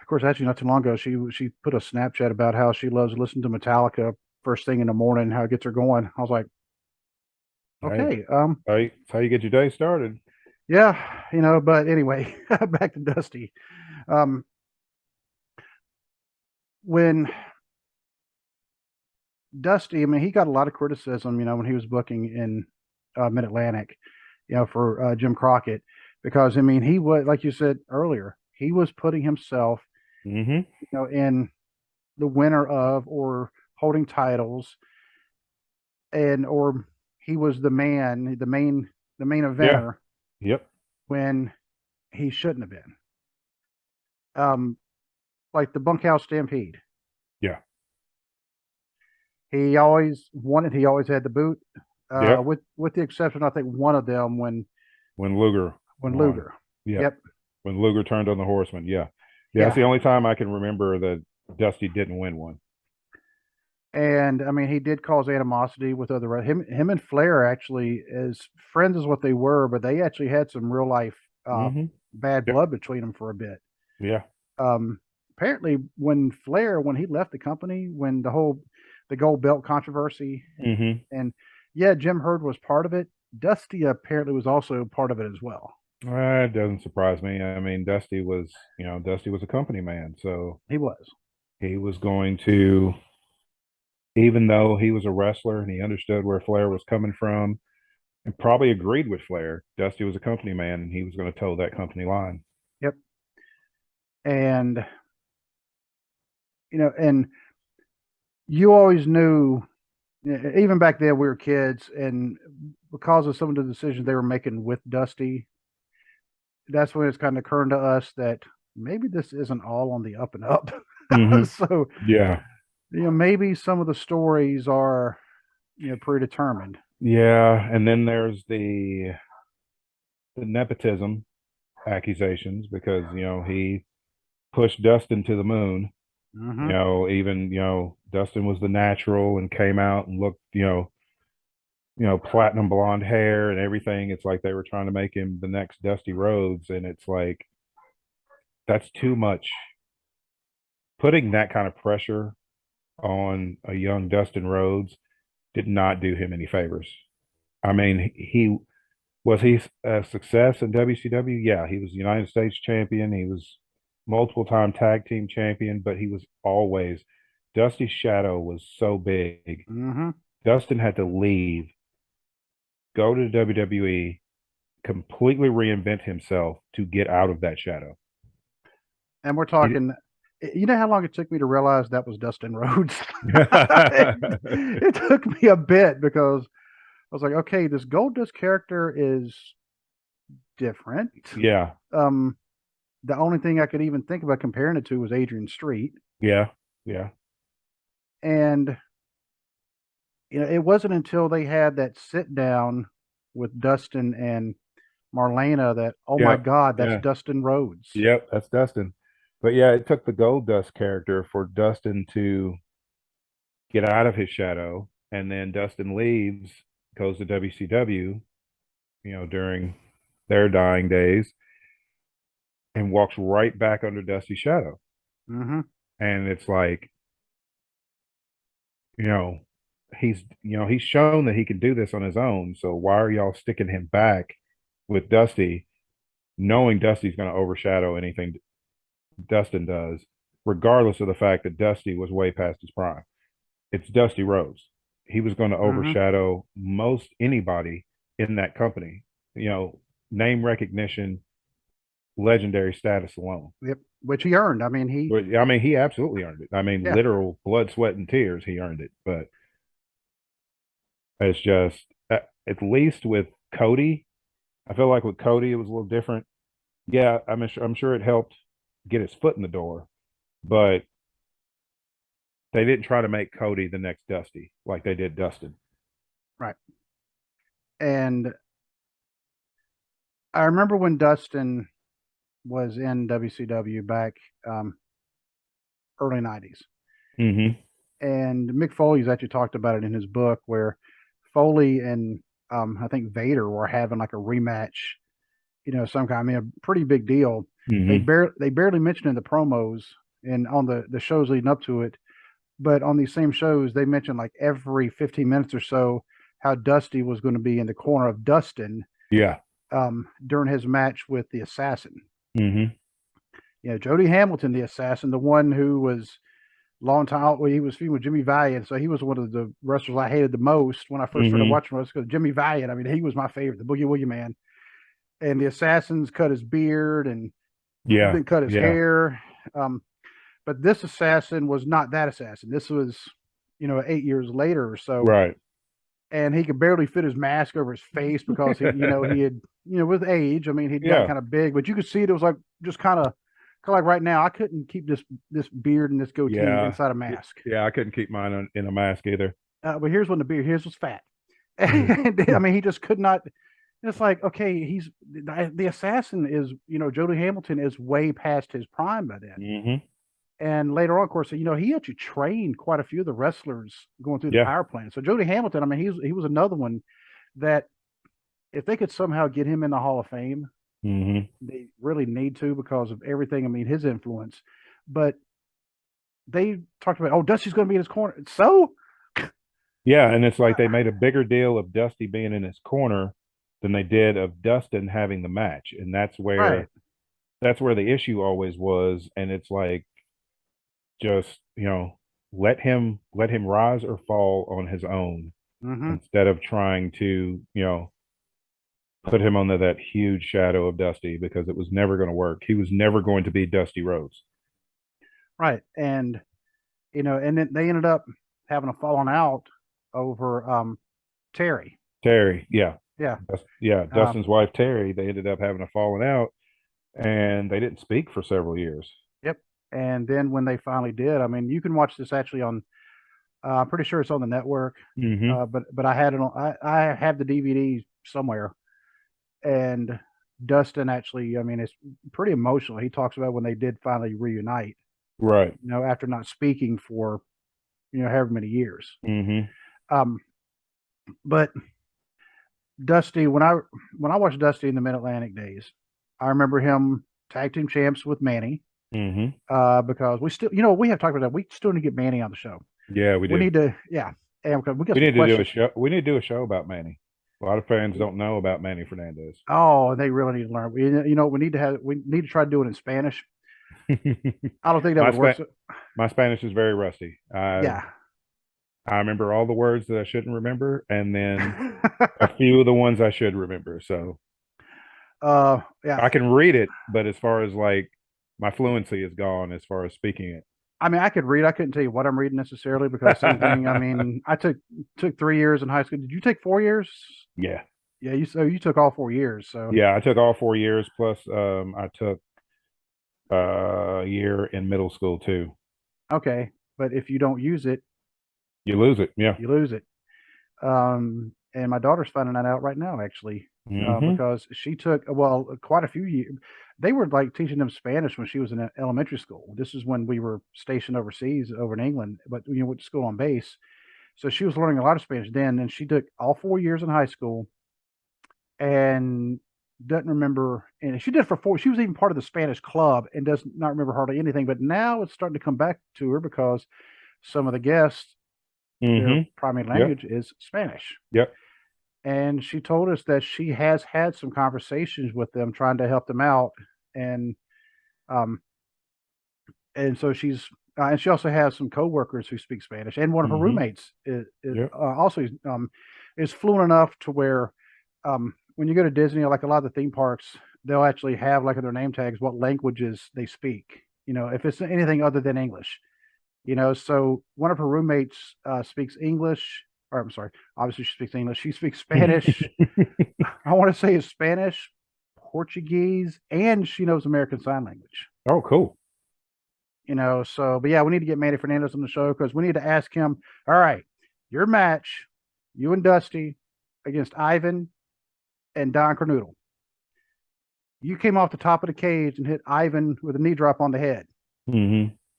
course, actually not too long ago, she put a Snapchat about how she loves listening to Metallica first thing in the morning, how it gets her going. I was like, okay. That's how you get your day started. Yeah, but anyway, back to Dusty. When Dusty, I mean, he got a lot of criticism, when he was booking in Mid-Atlantic, for Jim Crockett, because, I mean, he was, like you said earlier, he was putting himself, in the winner of or holding titles, or he was the main eventer. Yeah. Yep. When he shouldn't have been. Like the Bunkhouse Stampede. Yeah. He always won it. He always had the boot. With the exception, I think, one of them when Luger. Yeah. Yep. When Luger turned on the Horseman. Yeah. That's the only time I can remember that Dusty didn't win one. And I mean, he did cause animosity with other him and Flair, actually, as friends as what they were, but they actually had some real life bad blood between them for a bit. Yeah. Apparently, when he left the company, when the gold belt controversy, and Jim Herd was part of it, Dusty apparently was also part of it as well. It doesn't surprise me. I mean, Dusty was a company man, so he was going to, even though he was a wrestler and he understood where Flair was coming from and probably agreed with Flair, Dusty was a company man and he was going to toe that company line. Yep. And and you always knew, even back then we were kids, and because of some of the decisions they were making with Dusty, that's when it's kind of occurring to us that maybe this isn't all on the up and up. So yeah, maybe some of the stories are predetermined. Yeah, and then there's the nepotism accusations because he pushed Dustin to the moon. Even Dustin was the natural and came out and looked platinum blonde hair and everything. It's like they were trying to make him the next Dusty Rhodes, and it's like that's too much. Putting that kind of pressure on a young Dustin Rhodes did not do him any favors. I mean, he a success in WCW? Yeah, he was United States champion. He was multiple time tag team champion, but he was always Dusty's shadow was so big. Dustin had to leave, go to the WWE, completely reinvent himself to get out of that shadow. And we're talking, you know how long it took me to realize that was Dustin Rhodes? it took me a bit because I was like, okay, this Goldust character is different. Yeah. The only thing I could even think about comparing it to was Adrian Street. Yeah. Yeah. And it wasn't until they had that sit down with Dustin and Marlena that, oh my God, that's Dustin Rhodes. Yep, that's Dustin. But yeah, it took the Goldust character for Dustin to get out of his shadow, and then Dustin leaves, goes to WCW, during their dying days, and walks right back under Dusty's shadow. And it's like, he's shown that he can do this on his own. So why are y'all sticking him back with Dusty, knowing Dusty's going to overshadow anything Dustin does, regardless of the fact that Dusty was way past his prime? It's Dusty Rhodes. He was going to overshadow most anybody in that company. Name recognition, legendary status alone. Yep, which he earned. I mean, he absolutely earned it. I mean, literal blood, sweat, and tears. He earned it. But it's just, at least with Cody, I feel like with Cody it was a little different. Yeah, I'm sure it helped get his foot in the door, but they didn't try to make Cody the next Dusty like they did Dustin. Right. And I remember when Dustin was in WCW back early 90s. And Mick Foley's actually talked about it in his book, where Foley and I think Vader were having like a rematch, some kind. I mean, a pretty big deal. They barely mentioned in the promos and on the shows leading up to it, but on these same shows they mentioned like every 15 minutes or so how Dusty was going to be in the corner of Dustin. Yeah. During his match with the Assassin. Jody Hamilton, the Assassin, the one who was long time, he was feuding with Jimmy Valiant, so he was one of the wrestlers I hated the most when I first started watching wrestling. Because Jimmy Valiant, I mean, he was my favorite, the Boogie Woogie Man. And the Assassins cut his beard and then cut his hair. But this Assassin was not that Assassin. This was, 8 years later or so. Right. And he could barely fit his mask over his face because he, he had, with age, I mean, he'd got kind of big, but you could see it was like just kind of like right now, I couldn't keep this beard and this goatee inside a mask. Yeah, I couldn't keep mine in a mask either. But here's when the beard, his was fat. And I mean, he just could not. It's like, okay, he's the Assassin is, Jody Hamilton is way past his prime by then. And later on, of course, he actually trained quite a few of the wrestlers going through the power plant. So Jody Hamilton, I mean, he was another one that if they could somehow get him in the Hall of Fame, they really need to because of everything. I mean, his influence. But they talked about, oh, Dusty's going to be in his corner. So? Yeah, and it's like they made a bigger deal of Dusty being in his corner than they did of Dustin having the match. And that's where the issue always was. And it's like, just let him rise or fall on his own instead of trying to put him under that huge shadow of Dusty, because it was never going to work. He was never going to be Dusty Rhodes. Right. And and then they ended up having a falling out over Terry. Dustin's wife Terry. They ended up having a falling out, and they didn't speak for several years. Yep. And then when they finally did, I mean, you can watch this actually on. I'm pretty sure it's on the network. But I had it on. I have the DVD somewhere, and Dustin actually, I mean, it's pretty emotional. He talks about when they did finally reunite, Right. after not speaking for, however many years. Mm-hmm. But Dusty, when I watched Dusty in the Mid Atlantic days, I remember him tag team champs with Manny. Mm-hmm. Because we still, we have talked about that. We still need to get Manny on the show. Yeah, we do. Need to, yeah, and because we got We some need to do a questions. show. We need to do a show about Manny. A lot of fans don't know about Manny Fernandez. Oh, they really need to learn. We need to try to do it in Spanish. I don't think that would work. My Spanish is very rusty. Yeah. I remember all the words that I shouldn't remember, and then a few of the ones I should remember. So, yeah, I can read it, but as far as like my fluency is gone as far as speaking it. I mean, I could read. I couldn't tell you what I'm reading necessarily because same thing. I mean, I took 3 years in high school. Did you take 4 years? Yeah. Yeah, you took all 4 years. So yeah, I took all 4 years plus I took a year in middle school too. Okay, but if you don't use it, you lose it. Yeah, you lose it. And my daughter's finding that out right now, actually, because she took quite a few years. They were like teaching them Spanish when she was in elementary school. This is when we were stationed overseas over in England, but went to school on base. So she was learning a lot of Spanish then, and she took all 4 years in high school, and doesn't remember. And she did for 4. She was even part of the Spanish club and does not remember hardly anything. But now it's starting to come back to her because some of the guests, their primary language is Spanish. Yep. And she told us that she has had some conversations with them trying to help them out. And so she's and she also has some coworkers who speak Spanish, and one of her roommates is also is fluent enough to where when you go to Disney, like a lot of the theme parks, they'll actually have like in their name tags what languages they speak. If it's anything other than English. So one of her roommates speaks English, or I'm sorry, obviously she speaks English. She speaks Spanish. I want to say it's Spanish, Portuguese, and she knows American Sign Language. Oh, cool. But yeah, we need to get Manny Fernandez on the show because we need to ask him, all right, your match, you and Dusty against Ivan and Don Cornoodle. You came off the top of the cage and hit Ivan with a knee drop on the head.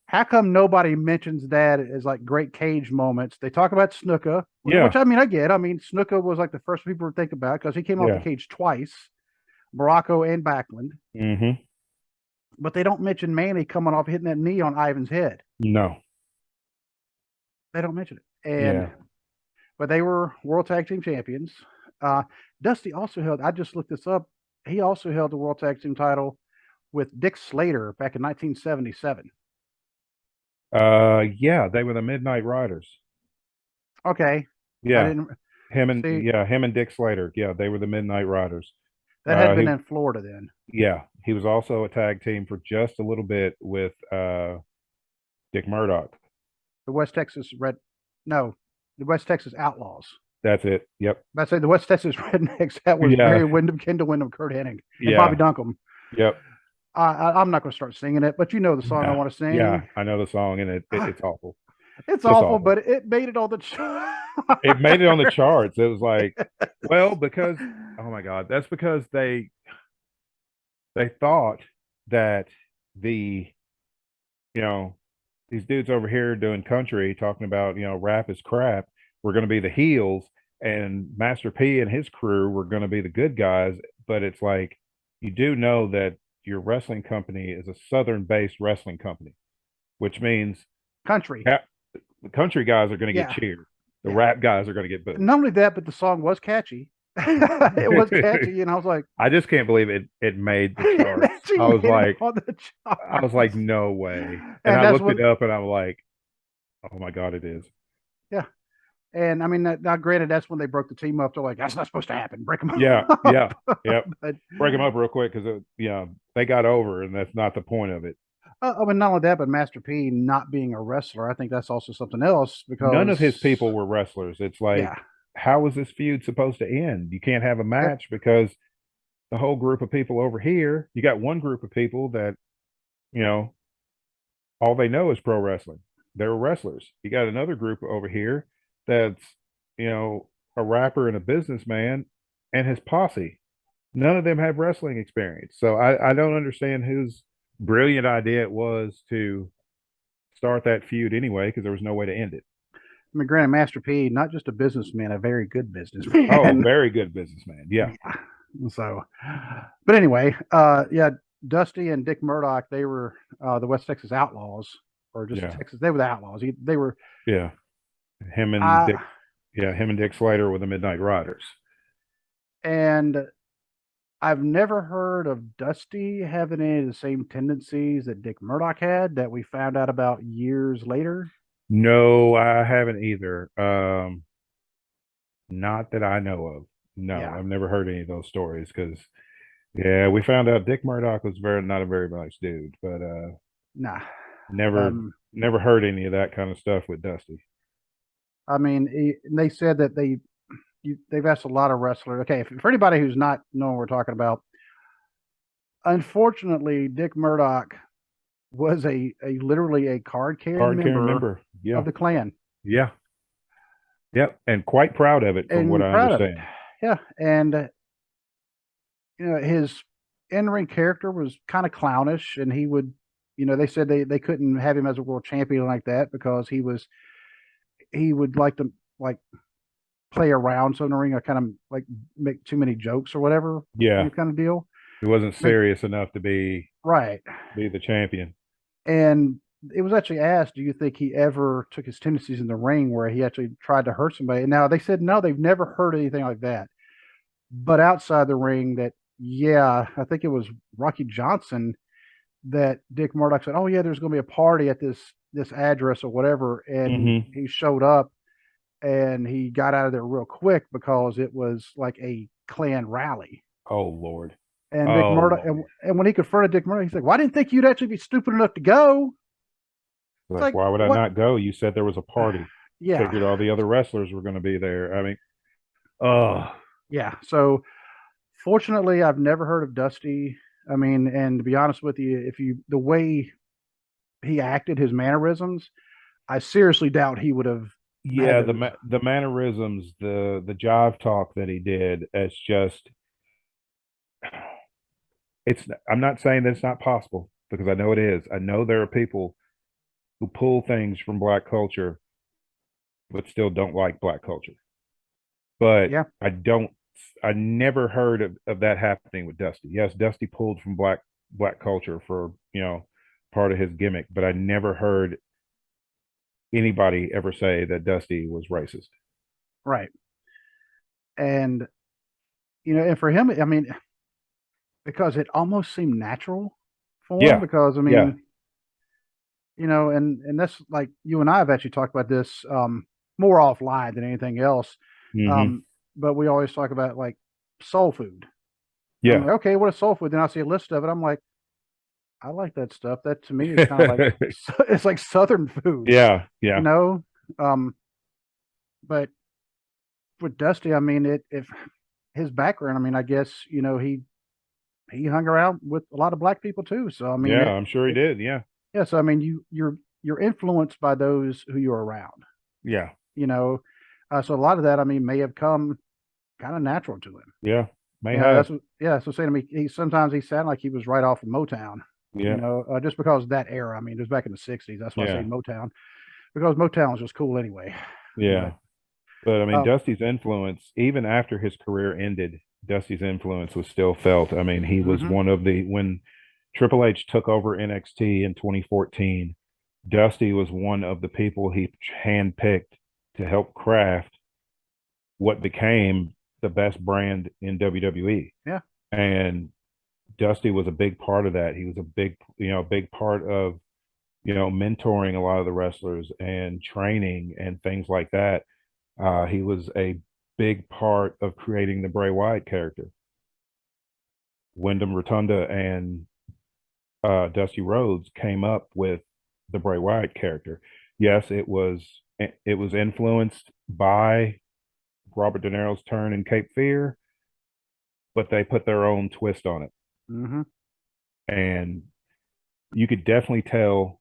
How come nobody mentions that as like great cage moments? They talk about Snuka, which I mean, I get. I mean, Snuka was like the first people to think about because he came off the cage twice, Morocco and Backlund. But they don't mention Manny coming off hitting that knee on Ivan's head. No, they don't mention it. But they were World Tag Team Champions. Dusty also held. I just looked this up. He also held the World Tag Team title with Dick Slater back in 1977. Yeah, they were the Midnight Riders. Okay. Yeah. Him and Dick Slater. Yeah, they were the Midnight Riders. That had been in Florida then. Yeah. He was also a tag team for just a little bit with Dick Murdoch. The West Texas Outlaws. That's it. Yep. I'd say the West Texas Rednecks. That was Barry Windham, Kendall Windham, Kurt Hennig, and Bobby Duncombe. Yep. I'm not going to start singing it, but you know the song I want to sing. Yeah, I know the song, and it's awful. It's awful, but it made it on the charts. It made it on the charts. It was like, because oh my God, that's because they thought that these dudes over here doing country talking about rap is crap were going to be the heels, and Master P and his crew were going to be the good guys. But it's like, you do know that your wrestling company is a Southern-based wrestling company, which means country. The country guys are going to get cheered. The rap guys are going to get booed. Not only that, but the song was catchy. It was catchy, and I was like, I just can't believe it made the charts. I was like, no way. And I looked it up, and I'm like, oh my God, it is. Yeah. And I mean, now granted, that's when they broke the team up. They're like, that's not supposed to happen. Break them up. Yeah. Break them up real quick because they got over, and that's not the point of it. I mean, not only that, but Master P not being a wrestler, I think that's also something else because none of his people were wrestlers. It's like, how was this feud supposed to end? You can't have a match because the whole group of people over here, you got one group of people that, all they know is pro wrestling. They're wrestlers. You got another group over here that's, a rapper and a businessman and his posse. None of them have wrestling experience. So I don't understand whose brilliant idea it was to start that feud anyway, because there was no way to end it. I mean, granted, Master P, not just a businessman, a very good Oh, businessman. very good businessman. Yeah. So, but anyway, yeah, Dusty and Dick Murdoch, they were the West Texas Outlaws, or just Texas. They were the Outlaws. They were. Yeah. Him and Dick. Yeah, him and Dick Slater were the Midnight Riders. And I've never heard of Dusty having any of the same tendencies that Dick Murdoch had that we found out about years later. No, I haven't either. Not that I know of. No, Yeah. I've never heard any of those stories because, yeah, we found out Dick Murdoch was not a very nice dude, but nah, never heard any of that kind of stuff with Dusty. I mean, they said that they've asked a lot of wrestlers. Okay, for anybody who's not knowing what we're talking about, unfortunately, Dick Murdoch was literally a card carrying member Yeah. of the Klan. Yeah. Yep, and quite proud of it from what I understand. Yeah, and his in-ring character was kind of clownish, and he would, they said they couldn't have him as a world champion like that because he would like to like play around so in the ring, or kind of like make too many jokes or whatever. Yeah, kind of deal. He wasn't serious enough to be the champion. And it was actually asked, do you think he ever took his tendencies in the ring where he actually tried to hurt somebody? And now they said no, they've never heard anything like that. But outside the ring, that I think it was Rocky Johnson that Dick Murdoch said, "Oh yeah, there's going to be a party at this address or whatever," and he showed up and he got out of there real quick because it was like a Klan rally. Oh Lord! And Dick Murdoch, and when he confronted Dick Murdoch, he's like, "Well, I didn't think you'd actually be stupid enough to go." Like, why would I not go? You said there was a party. Yeah. Figured all the other wrestlers were going to be there. I mean, yeah. So fortunately, I've never heard of Dusty. I mean, and to be honest with you, the way he acted, his mannerisms, I seriously doubt he would have. Yeah, the mannerisms, the jive talk that he did, it's just, I'm not saying that it's not possible, because I know it is. I know there are people who pull things from black culture but still don't like black culture. But I never heard of that happening with Dusty. Yes, Dusty pulled from black culture for, part of his gimmick, but I never heard anybody ever say that Dusty was racist. Right. And and for him, I mean, because it almost seemed natural for him, because I mean, and that's like, you and I have actually talked about this more offline than anything else. But we always talk about like soul food. Yeah. Like, okay, what is soul food? Then I see a list of it. I'm like, I like that stuff. That to me is kind of like it's like Southern food. Yeah. But with Dusty, I mean, if his background, I mean, I guess he hung around with a lot of black people too. So I mean, I'm sure he did. Yeah. Yeah. So I mean, you're influenced by those who you're around. Yeah. So a lot of that, I mean, may have come kind of natural to him. Yeah. May have. So saying to me, sometimes he sounded like he was right off of Motown. Yeah. Just because of that era. I mean, it was back in the 60s. That's why I say Motown, because Motown was just cool anyway. Yeah. But I mean, Dusty's influence, even after his career ended, Dusty's influence was still felt. I mean, he was one of when Triple H took over NXT in 2014, Dusty was one of the people he handpicked to help craft what became the best brand in WWE. Yeah. And Dusty was a big part of that. He was a big part of, mentoring a lot of the wrestlers and training and things like that. He was a big part of creating the Bray Wyatt character. Wyndham Rotunda and Dusty Rhodes came up with the Bray Wyatt character. Yes, it was influenced by Robert De Niro's turn in Cape Fear, but they put their own twist on it. And you could definitely tell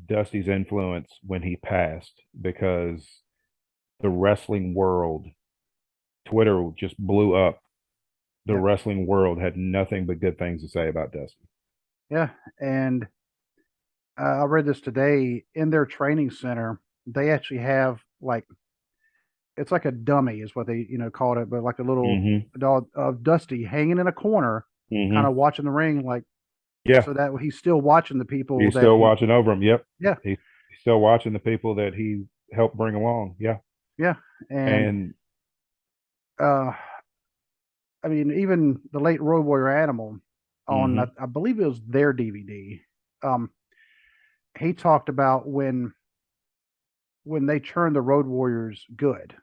Dusty's influence when he passed, because the wrestling world, Twitter just blew up the wrestling world had nothing but good things to say about Dusty. Yeah, and I read this today. In their training center, they actually have like it's like a dummy is what they called it, but like a little dog of Dusty hanging in a corner, kind of watching the ring, like so that he's still watching the people he's that still watching over him. Yep. Yeah. He's still watching the people that he helped bring along. Yeah. Yeah. And I mean, even the late Road Warrior Animal on I believe it was their DVD. He talked about when they turned the Road Warriors good.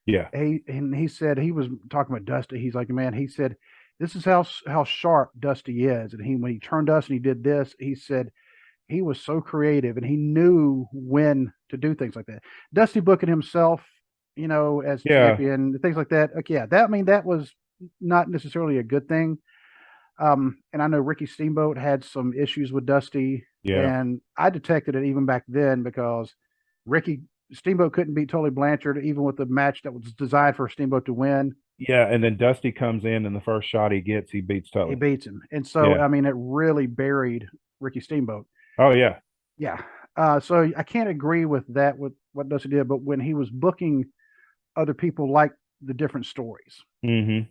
Yeah. He said he was talking about Dusty. He's like, man, he said, this is how sharp Dusty is. And when he turned us and he did this, he said he was so creative and he knew when to do things like that. Dusty booking himself, as champion, things like that. Okay, yeah, that was not necessarily a good thing. And I know Ricky Steamboat had some issues with Dusty. Yeah. And I detected it even back then because Ricky Steamboat couldn't beat Tully Blanchard, even with the match that was designed for Steamboat to win. Yeah, and then Dusty comes in, and the first shot he gets, he beats Tully. He beats him, and so I mean, it really buried Ricky Steamboat. Oh yeah, yeah. So I can't agree with that with what Dusty did, but when he was booking other people, like the different stories, and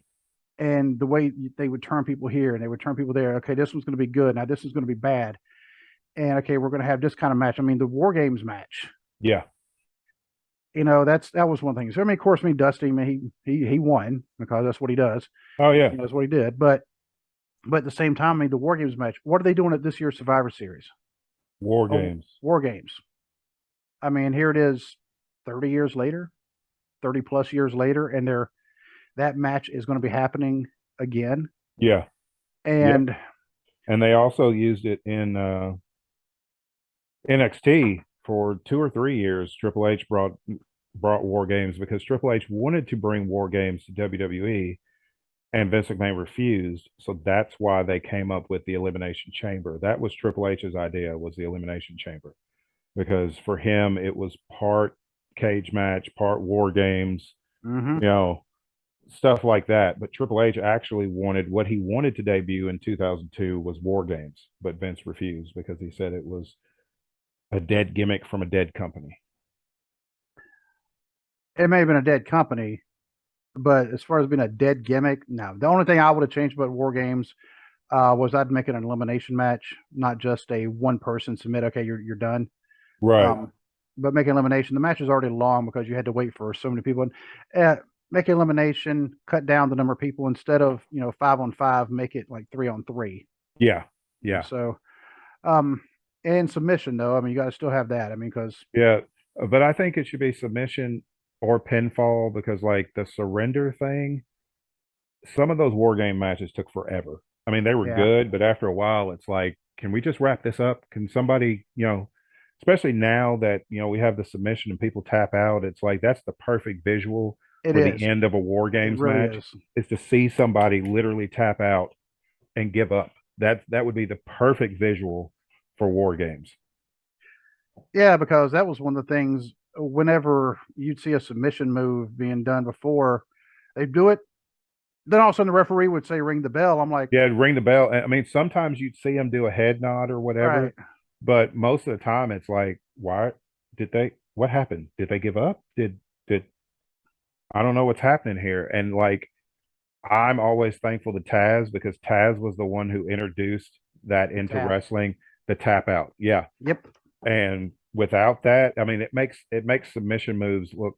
the way they would turn people here and they would turn people there. Okay, this one's going to be good. Now this is going to be bad, and okay, we're going to have this kind of match. I mean, the War Games match. Yeah. That was one thing. So I mean, of course, Dusty, he won because that's what he does. Oh yeah, that's what he did. But at the same time, the War Games match. What are they doing at this year's Survivor Series? War Games. War Games. I mean, here it is, 30 years later, 30 plus years later, and that match is going to be happening again. Yeah, and they also used it in NXT. For 2 or 3 years, Triple H brought War Games because Triple H wanted to bring War Games to WWE, and Vince McMahon refused. So that's why they came up with the Elimination Chamber. That was Triple H's idea, was the Elimination Chamber, because for him it was part cage match, part War Games, stuff like that. But Triple H actually what he wanted to debut in 2002 was War Games, but Vince refused because he said it was a dead gimmick from a dead company. It may have been a dead company, but as far as being a dead gimmick, no. The only thing I would have changed about War Games was I'd make it an elimination match, not just a one person submit. Okay, you're done. Right. But make elimination. The match is already long because you had to wait for so many people. Make elimination, cut down the number of people instead of 5-on-5. Make it like 3-on-3. Yeah. Yeah. So, and submission, though. I mean, you got to still have that. I mean, because but I think it should be submission or pinfall because, like, the surrender thing, some of those War Game matches took forever. I mean, they were good, but after a while, it's like, can we just wrap this up? Can somebody, especially now that we have the submission and people tap out, it's like that's the perfect visual for the end of a War Games match. Is to see somebody literally tap out and give up. That would be the perfect visual for War Games. Yeah, because that was one of the things whenever you'd see a submission move being done before, they'd do it. Then all of a sudden the referee would say, ring the bell. I'm like, yeah, ring the bell. I mean, sometimes you'd see them do a head nod or whatever, but most of the time it's like, what happened? Did they give up? Did I don't know what's happening here. And like, I'm always thankful to Taz because Taz was the one who introduced that into wrestling. The tap out. Yeah. Yep. And without that, I mean, it makes submission moves look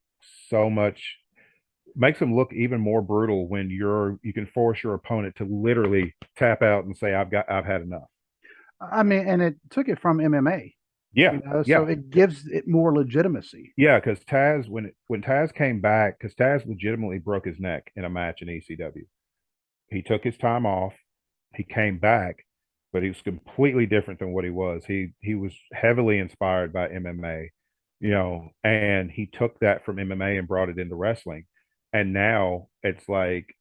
makes them look even more brutal when you can force your opponent to literally tap out and say, I've had enough. I mean, and it took it from MMA. Yeah. So it gives it more legitimacy. Yeah. Cause Taz, when Taz came back, cause Taz legitimately broke his neck in a match in ECW. He took his time off. He came back, but he was completely different than what he was. He was heavily inspired by MMA, and he took that from MMA and brought it into wrestling. And now it's like,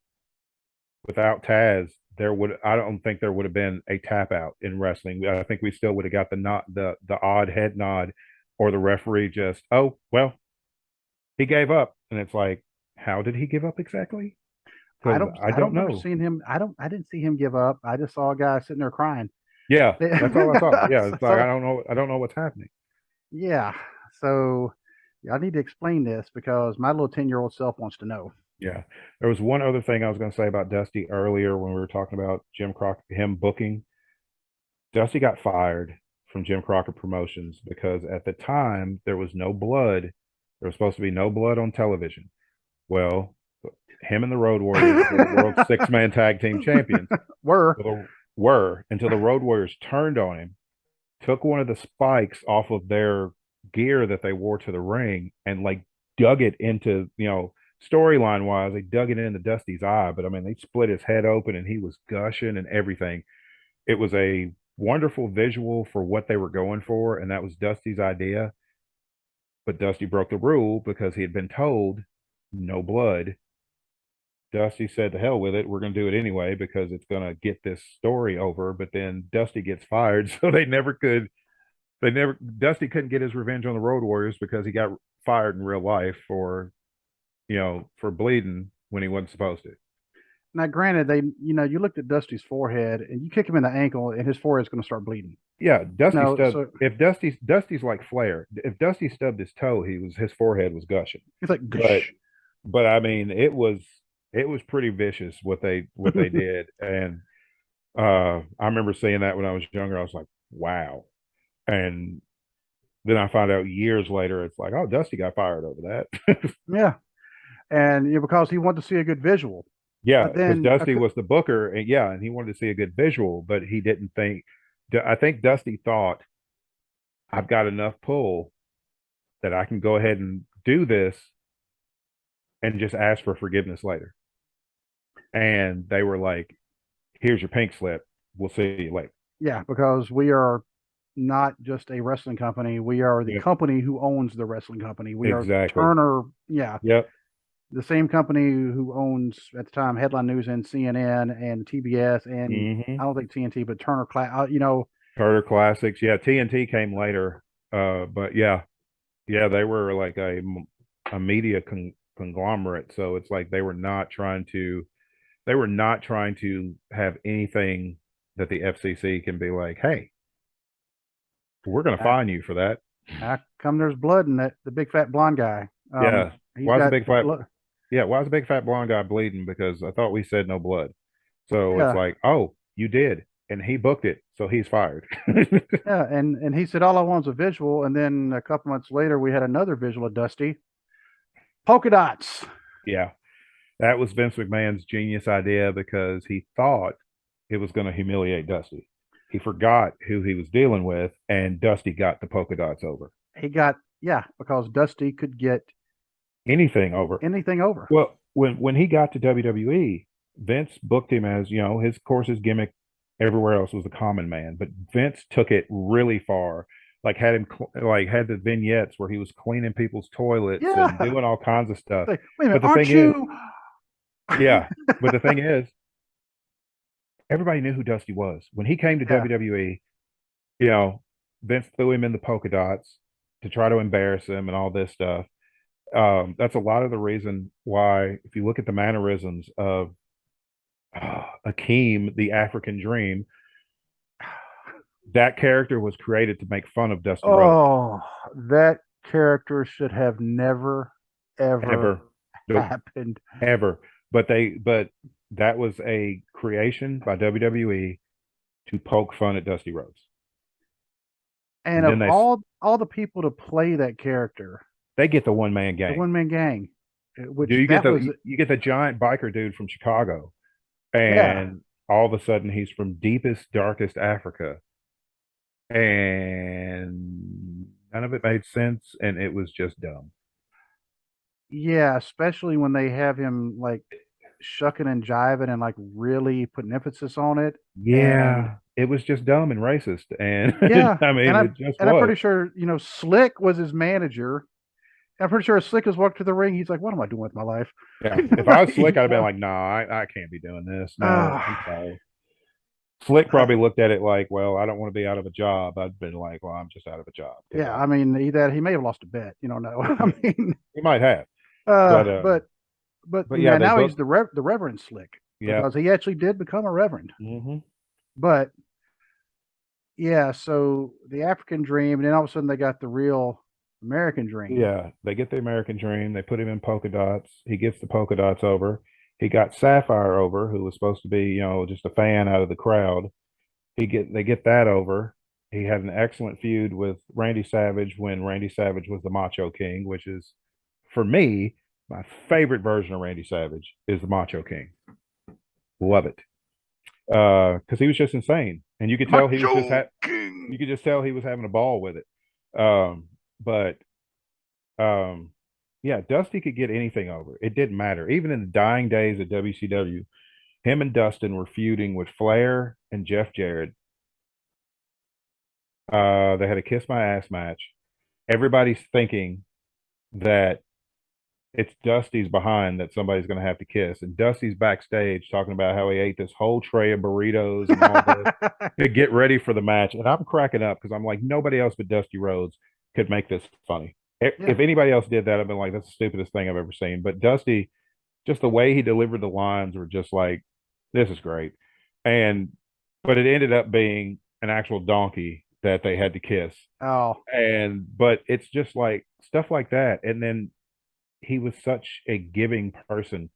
without Taz, I don't think there would have been a tap out in wrestling. I think we still would have got the odd head nod, or the referee just, oh, well, he gave up. And it's like, how did he give up exactly? because I I don't don't remember know. seeing him. I didn't see him give up. I just saw a guy sitting there crying. Yeah, that's all I saw. Yeah, it's like So, I don't know what's happening. yeah. So I need to explain this because my little 10-year-old self wants to know. Yeah. There was one other thing I was going to say about Dusty earlier when we were talking about Jim Crockett, him booking. Dusty got fired from Jim Crockett Promotions because at the time there was no blood. There was supposed to be no blood on television. Well, him and the Road Warriors were the world's six-man tag team champions. Were. Were until the Road Warriors turned on him, took one of the spikes off of their gear that they wore to the ring and like dug it into, storyline wise, they dug it into Dusty's eye. But I mean, they split his head open and he was gushing and everything. It was a wonderful visual for what they were going for, and that was Dusty's idea. But Dusty broke the rule because he had been told no blood. Dusty said, "To hell with it. We're going to do it anyway because it's going to get this story over." But then Dusty gets fired, so they never could. They never. Dusty couldn't get his revenge on the Road Warriors because he got fired in real life for, for bleeding when he wasn't supposed to. Now, granted, you looked at Dusty's forehead and you kick him in the ankle and his forehead's going to start bleeding. Yeah, Dusty No, stubbed. so If Dusty's like Flair. If Dusty stubbed his toe, his forehead was gushing. he's like, But I mean, it was pretty vicious what they did, and I remember seeing that when I was younger. I was like, wow. And then I found out years later, it's like, oh, Dusty got fired over that. yeah. And because he wanted to see a good visual. Yeah, But because then, Dusty was the booker, and yeah, and he wanted to see a good visual, but he didn't think. I think Dusty thought, I've got enough pull that I can go ahead and do this and just ask for forgiveness later. And they were like, here's your pink slip. We'll see you later. yeah, because we are not just a wrestling company. We are the company who owns the wrestling company. We are Turner. Yeah. Yep. The same company who owns at the time Headline News and CNN and TBS and I don't think TNT, but Turner Turner Classics. Yeah, TNT came later. But yeah, they were like a media conglomerate. So it's like they were not trying to have anything that the FCC can be like, hey, we're going to fine you for that. How come there's blood in the big fat blonde guy? Yeah. Why is the big fat blonde guy bleeding? Because I thought we said no blood. So it's like, oh, you did. And he booked it. So he's fired. Yeah. And he said, all I want is a visual. And then a couple months later, we had another visual of Dusty. Polka dots. Yeah. That was Vince McMahon's genius idea because he thought it was going to humiliate Dusty. He forgot who he was dealing with, and Dusty got the polka dots over. Because Dusty could get anything over. Well, when he got to WWE, Vince booked him as, his gimmick everywhere else was the common man, but Vince took it really far. Like had the vignettes where he was cleaning people's toilets and doing all kinds of stuff. Wait a minute, aren't you? Yeah, but the thing is, everybody knew who Dusty was. When he came to WWE, Vince threw him in the polka dots to try to embarrass him and all this stuff. That's a lot of the reason why, if you look at the mannerisms of Akeem, the African Dream, that character was created to make fun of Dusty Rhodes. That character should have never, ever happened. Ever. But that was a creation by WWE to poke fun at Dusty Rhodes. And of all the people to play that character, they get the one-man gang. The one-man gang. You get the giant biker dude from Chicago, and all of a sudden he's from deepest, darkest Africa, and none of it made sense, and it was just dumb. Yeah, especially when they have him like shucking and jiving and like really putting emphasis on it. Yeah, it was just dumb and racist, and I mean, I'm pretty sure Slick was his manager. I'm pretty sure Slick has walked to the ring. He's like, "What am I doing with my life?" Yeah, if I was Slick, I'd have been like, "No, I can't be doing this. No, I'm sorry." Slick probably looked at it like, "Well, I don't want to be out of a job." I'd been like, "Well, I'm just out of a job." Yeah, I mean, he may have lost a bet. No, I mean, he might have. but but yeah, they now book. he's the Reverend Slick Yeah. because he actually did become a reverend. Mm-hmm. But yeah, so the African Dream, and then all of a sudden they got the real American Dream. Yeah, they get the American Dream. They put him in polka dots. He gets the polka dots over. He got Sapphire over, who was supposed to be, just a fan out of the crowd. They get that over. He had an excellent feud with Randy Savage when Randy Savage was the Macho King, which is, for me, my favorite version of Randy Savage is the Macho King. Love it. Because he was just insane, and you could tell he was just you could just tell he was having a ball with it. But yeah, Dusty could get anything over. It didn't matter. Even in the dying days of WCW, him and Dustin were feuding with Flair and Jeff Jarrett. They had a kiss my ass match. Everybody's thinking that it's Dusty's behind that somebody's going to have to kiss, and Dusty's backstage talking about how he ate this whole tray of burritos and all this to get ready for the match. And I'm cracking up because I'm like, nobody else but Dusty Rhodes could make this funny. If anybody else did that, I've been like, that's the stupidest thing I've ever seen. But Dusty, just the way he delivered the lines were just like, this is great. And but it ended up being an actual donkey that they had to kiss. Oh. But it's just like stuff like that. And then he was such a giving person,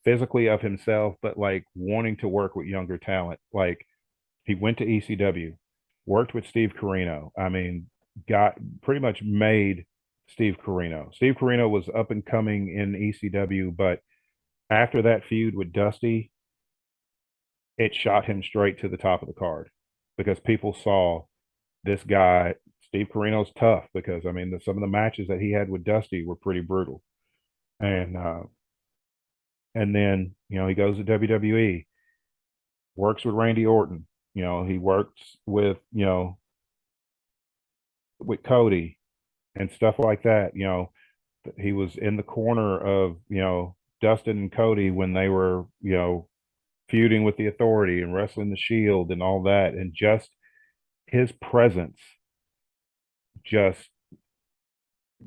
physically of himself, but like wanting to work with younger talent. Like he went to ECW, worked with Steve Corino. I mean, got pretty much made Steve Corino. Steve Corino was up and coming in ECW, but after that feud with Dusty, it shot him straight to the top of the card because people saw this guy. Steve Corino's tough because I mean some of the matches that he had with Dusty were pretty brutal, and then he goes to WWE, works with Randy Orton. He works with Cody and stuff like that. He was in the corner of Dustin and Cody when they were feuding with the Authority and wrestling the Shield and all that, and just his presence, just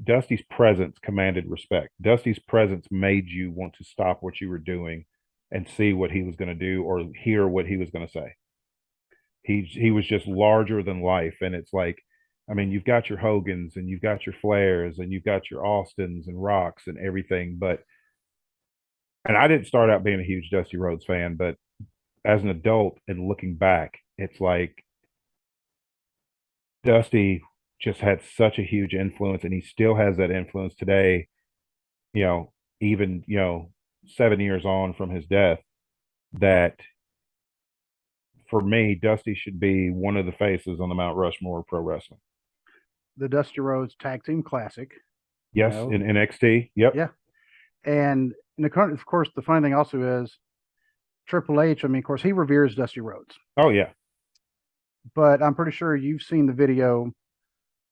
Dusty's presence commanded respect. Dusty's presence made you want to stop what you were doing and see what he was going to do or hear what he was going to say. He was just larger than life, and it's like, I mean, you've got your Hogans and you've got your Flairs and you've got your Austins and Rocks and everything, and I didn't start out being a huge Dusty Rhodes fan, but as an adult and looking back, it's like Dusty just had such a huge influence, and he still has that influence today, even 7 years on from his death, that for me, Dusty should be one of the faces on the Mount Rushmore of pro wrestling. The Dusty Rhodes Tag Team Classic. Yes, in NXT. Yep. Yeah. And of course, the funny thing also is Triple H, I mean, of course, he reveres Dusty Rhodes. Oh, yeah. But I'm pretty sure you've seen the video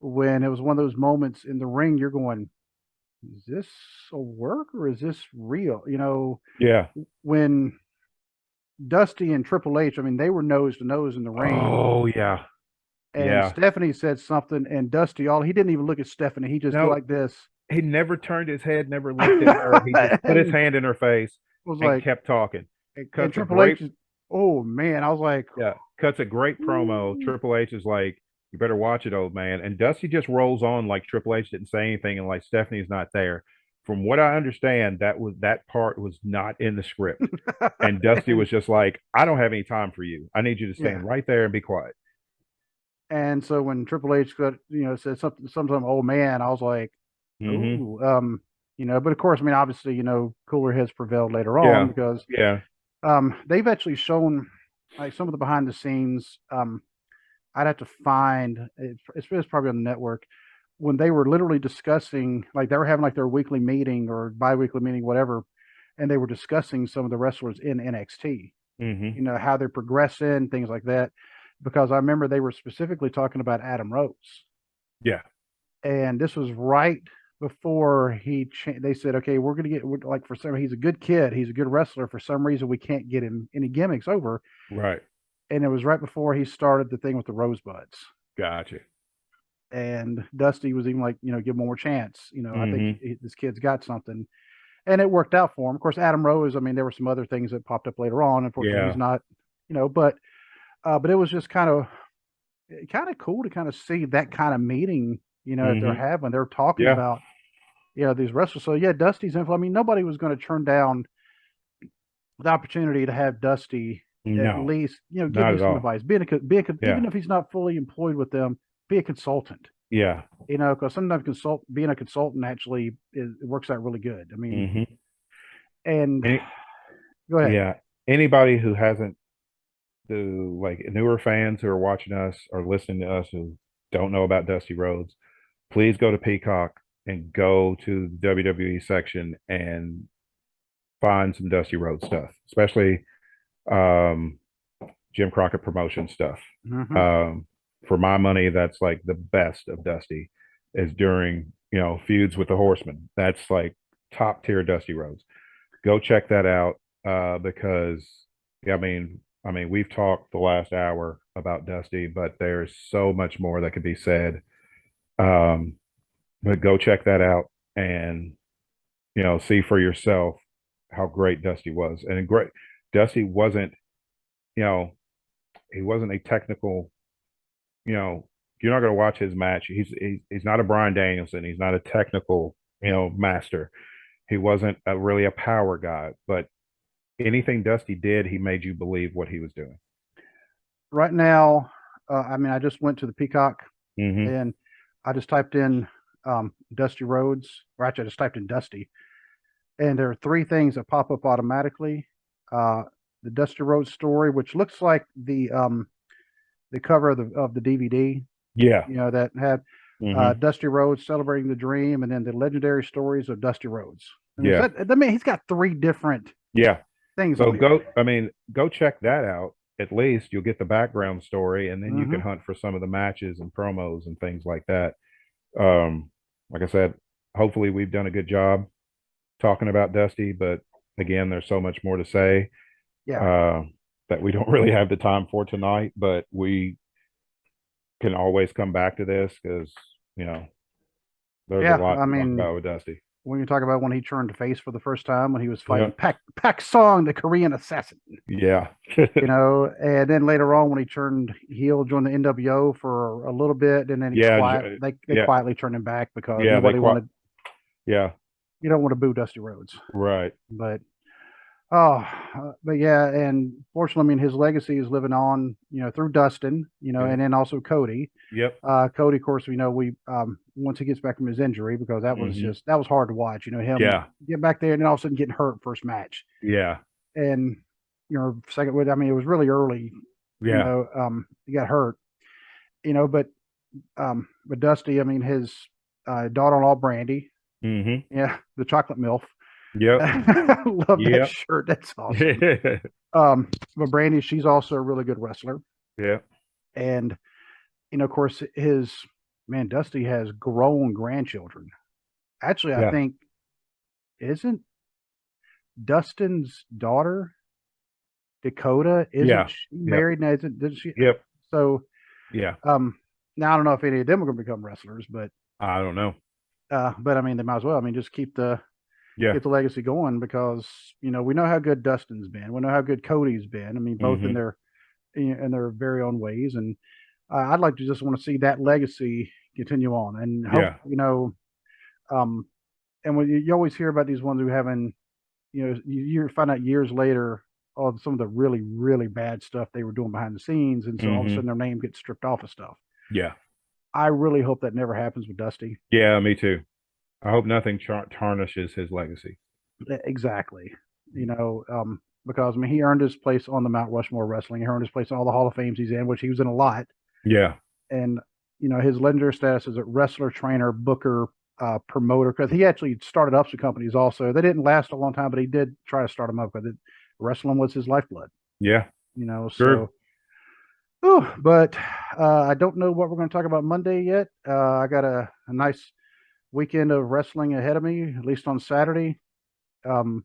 when it was one of those moments in the ring, you're going, is this a work or is this real? Yeah. When Dusty and Triple H, I mean, they were nose to nose in the ring. Oh, yeah. And Stephanie said something, and Dusty, he didn't even look at Stephanie. He just did like this. He never turned his head, never looked at her. He just put his hand in her face and kept talking. And Triple H, oh, man, I was like. Yeah, cuts a great promo. Triple H is like, you better watch it, old man. And Dusty just rolls on like Triple H didn't say anything and like Stephanie's not there. From what I understand, that part was not in the script. And Dusty was just like, I don't have any time for you. I need you to stand right there and be quiet. And so when Triple H said something, oh man, I was like, ooh, but of course, I mean, obviously, cooler heads prevailed later on because they've actually shown like some of the behind the scenes. I'd have to find it's probably on the network when they were literally discussing, like they were having like their weekly meeting or bi-weekly meeting, whatever, and they were discussing some of the wrestlers in NXT, how they're progressing, things like that. Because I remember they were specifically talking about Adam Rhodes. Yeah. And this was right before they said, okay, we're going to get, like, for some, he's a good kid. He's a good wrestler. For some reason, we can't get him any gimmicks over. Right. And it was right before he started the thing with the Rosebuds. Gotcha. And Dusty was even like, give him one more chance. I think this kid's got something. and it worked out for him. Of course, Adam Rose. I mean, there were some other things that popped up later on. Unfortunately, he's not, but it was just kind of cool to kind of see that kind of meeting, that they're having. They're talking about, these wrestlers. So yeah, Dusty's influence. I mean, nobody was going to turn down the opportunity to have Dusty at least, give you some advice. Even if he's not fully employed with them, be a consultant. Yeah. Because sometimes being a consultant actually it works out really good. I mean, and go ahead. Yeah. Anybody who hasn't, like newer fans who are watching us or listening to us who don't know about Dusty Rhodes, please go to Peacock and go to the WWE section and find some Dusty Rhodes stuff, especially Jim Crockett promotion stuff. For my money, that's like the best of Dusty is during, feuds with the Horsemen. That's like top tier Dusty Rhodes. Go check that out because, I mean, we've talked the last hour about Dusty, but there's so much more that could be said. But go check that out and, see for yourself how great Dusty was. And Dusty wasn't, he wasn't a technical, you're not going to watch his match. He's not a Bryan Danielson. He's not a technical, master. He wasn't really a power guy, but anything Dusty did, he made you believe what he was doing. Right now, I just went to the Peacock and I just typed in Dusty Rhodes, or actually I just typed in Dusty, and there are 3 things that pop up automatically. The Dusty Rhodes story, which looks like the cover of the DVD. Yeah. That had Dusty Rhodes Celebrating the Dream, and then the legendary stories of Dusty Rhodes. He's got 3 different things. So go check that out. At least you'll get the background story, and then you can hunt for some of the matches and promos and things like that. Like I said, hopefully we've done a good job talking about Dusty, but again, there's so much more to say that we don't really have the time for tonight, but we can always come back to this because, there's a lot to talk about with Dusty. When you talk about when he turned to face for the first time, when he was fighting Pak Song, the Korean assassin. Yeah. And then later on when he turned heel, joined the NWO for a little bit, and then they quietly turned him back because nobody wanted. Yeah. You don't want to boo Dusty Rhodes. Right. But and fortunately, his legacy is living on, through Dustin, and then also Cody. Yep. Cody, of course, we once he gets back from his injury, because that was that was hard to watch, him get back there and then all of a sudden getting hurt first match. Yeah. And, second, it was really early. Yeah. He got hurt, but Dusty, his daughter-in-law, Brandy. Yeah. The chocolate MILF. Yep. Love that shirt. That's awesome. But Brandy, she's also a really good wrestler. Yeah. And, of course, Dusty has grown grandchildren. Actually, I think, isn't Dustin's daughter, Dakota, isn't she married now? Didn't she? Yep. So, now I don't know if any of them are going to become wrestlers, but I don't know. But they might as well. Just keep the legacy going, because we know how good Dustin's been. We know how good Cody's been. Both in their very own ways, and I'd like to just want to see that legacy continue on, and hope, and when you always hear about these ones who haven't, you find out years later some of the really, really bad stuff they were doing behind the scenes, and so all of a sudden their name gets stripped off of stuff. Yeah. I really hope that never happens with Dusty. Yeah, me too. I hope nothing tarnishes his legacy. Exactly. Because he earned his place on the Mount Rushmore wrestling. He earned his place in all the Hall of Fames he's in, which he was in a lot. Yeah. And his legendary status as a wrestler, trainer, booker, promoter, because he actually started up some companies also. They didn't last a long time, but he did try to start them up, because wrestling was his lifeblood. Yeah. Sure. But I don't know what we're going to talk about Monday yet. I got a nice weekend of wrestling ahead of me, at least on Saturday. I'm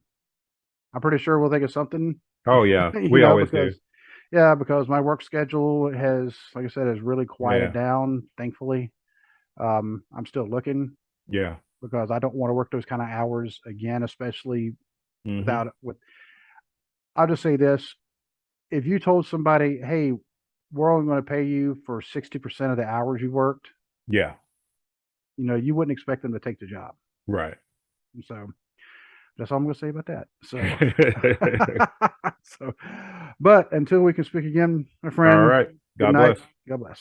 pretty sure we'll think of something. Oh yeah, we always do. Yeah, because my work schedule has, like I said, has really quieted down. Thankfully, I'm still looking. Yeah. because I don't want to work those kind of hours again, especially without with. I'll just say this: if you told somebody, "Hey, we're only going to pay you for 60% of the hours you worked," yeah, you wouldn't expect them to take the job. right. So that's all I'm going to say about that. So, but until we can speak again, my friend. All right. God good night. bless. God bless.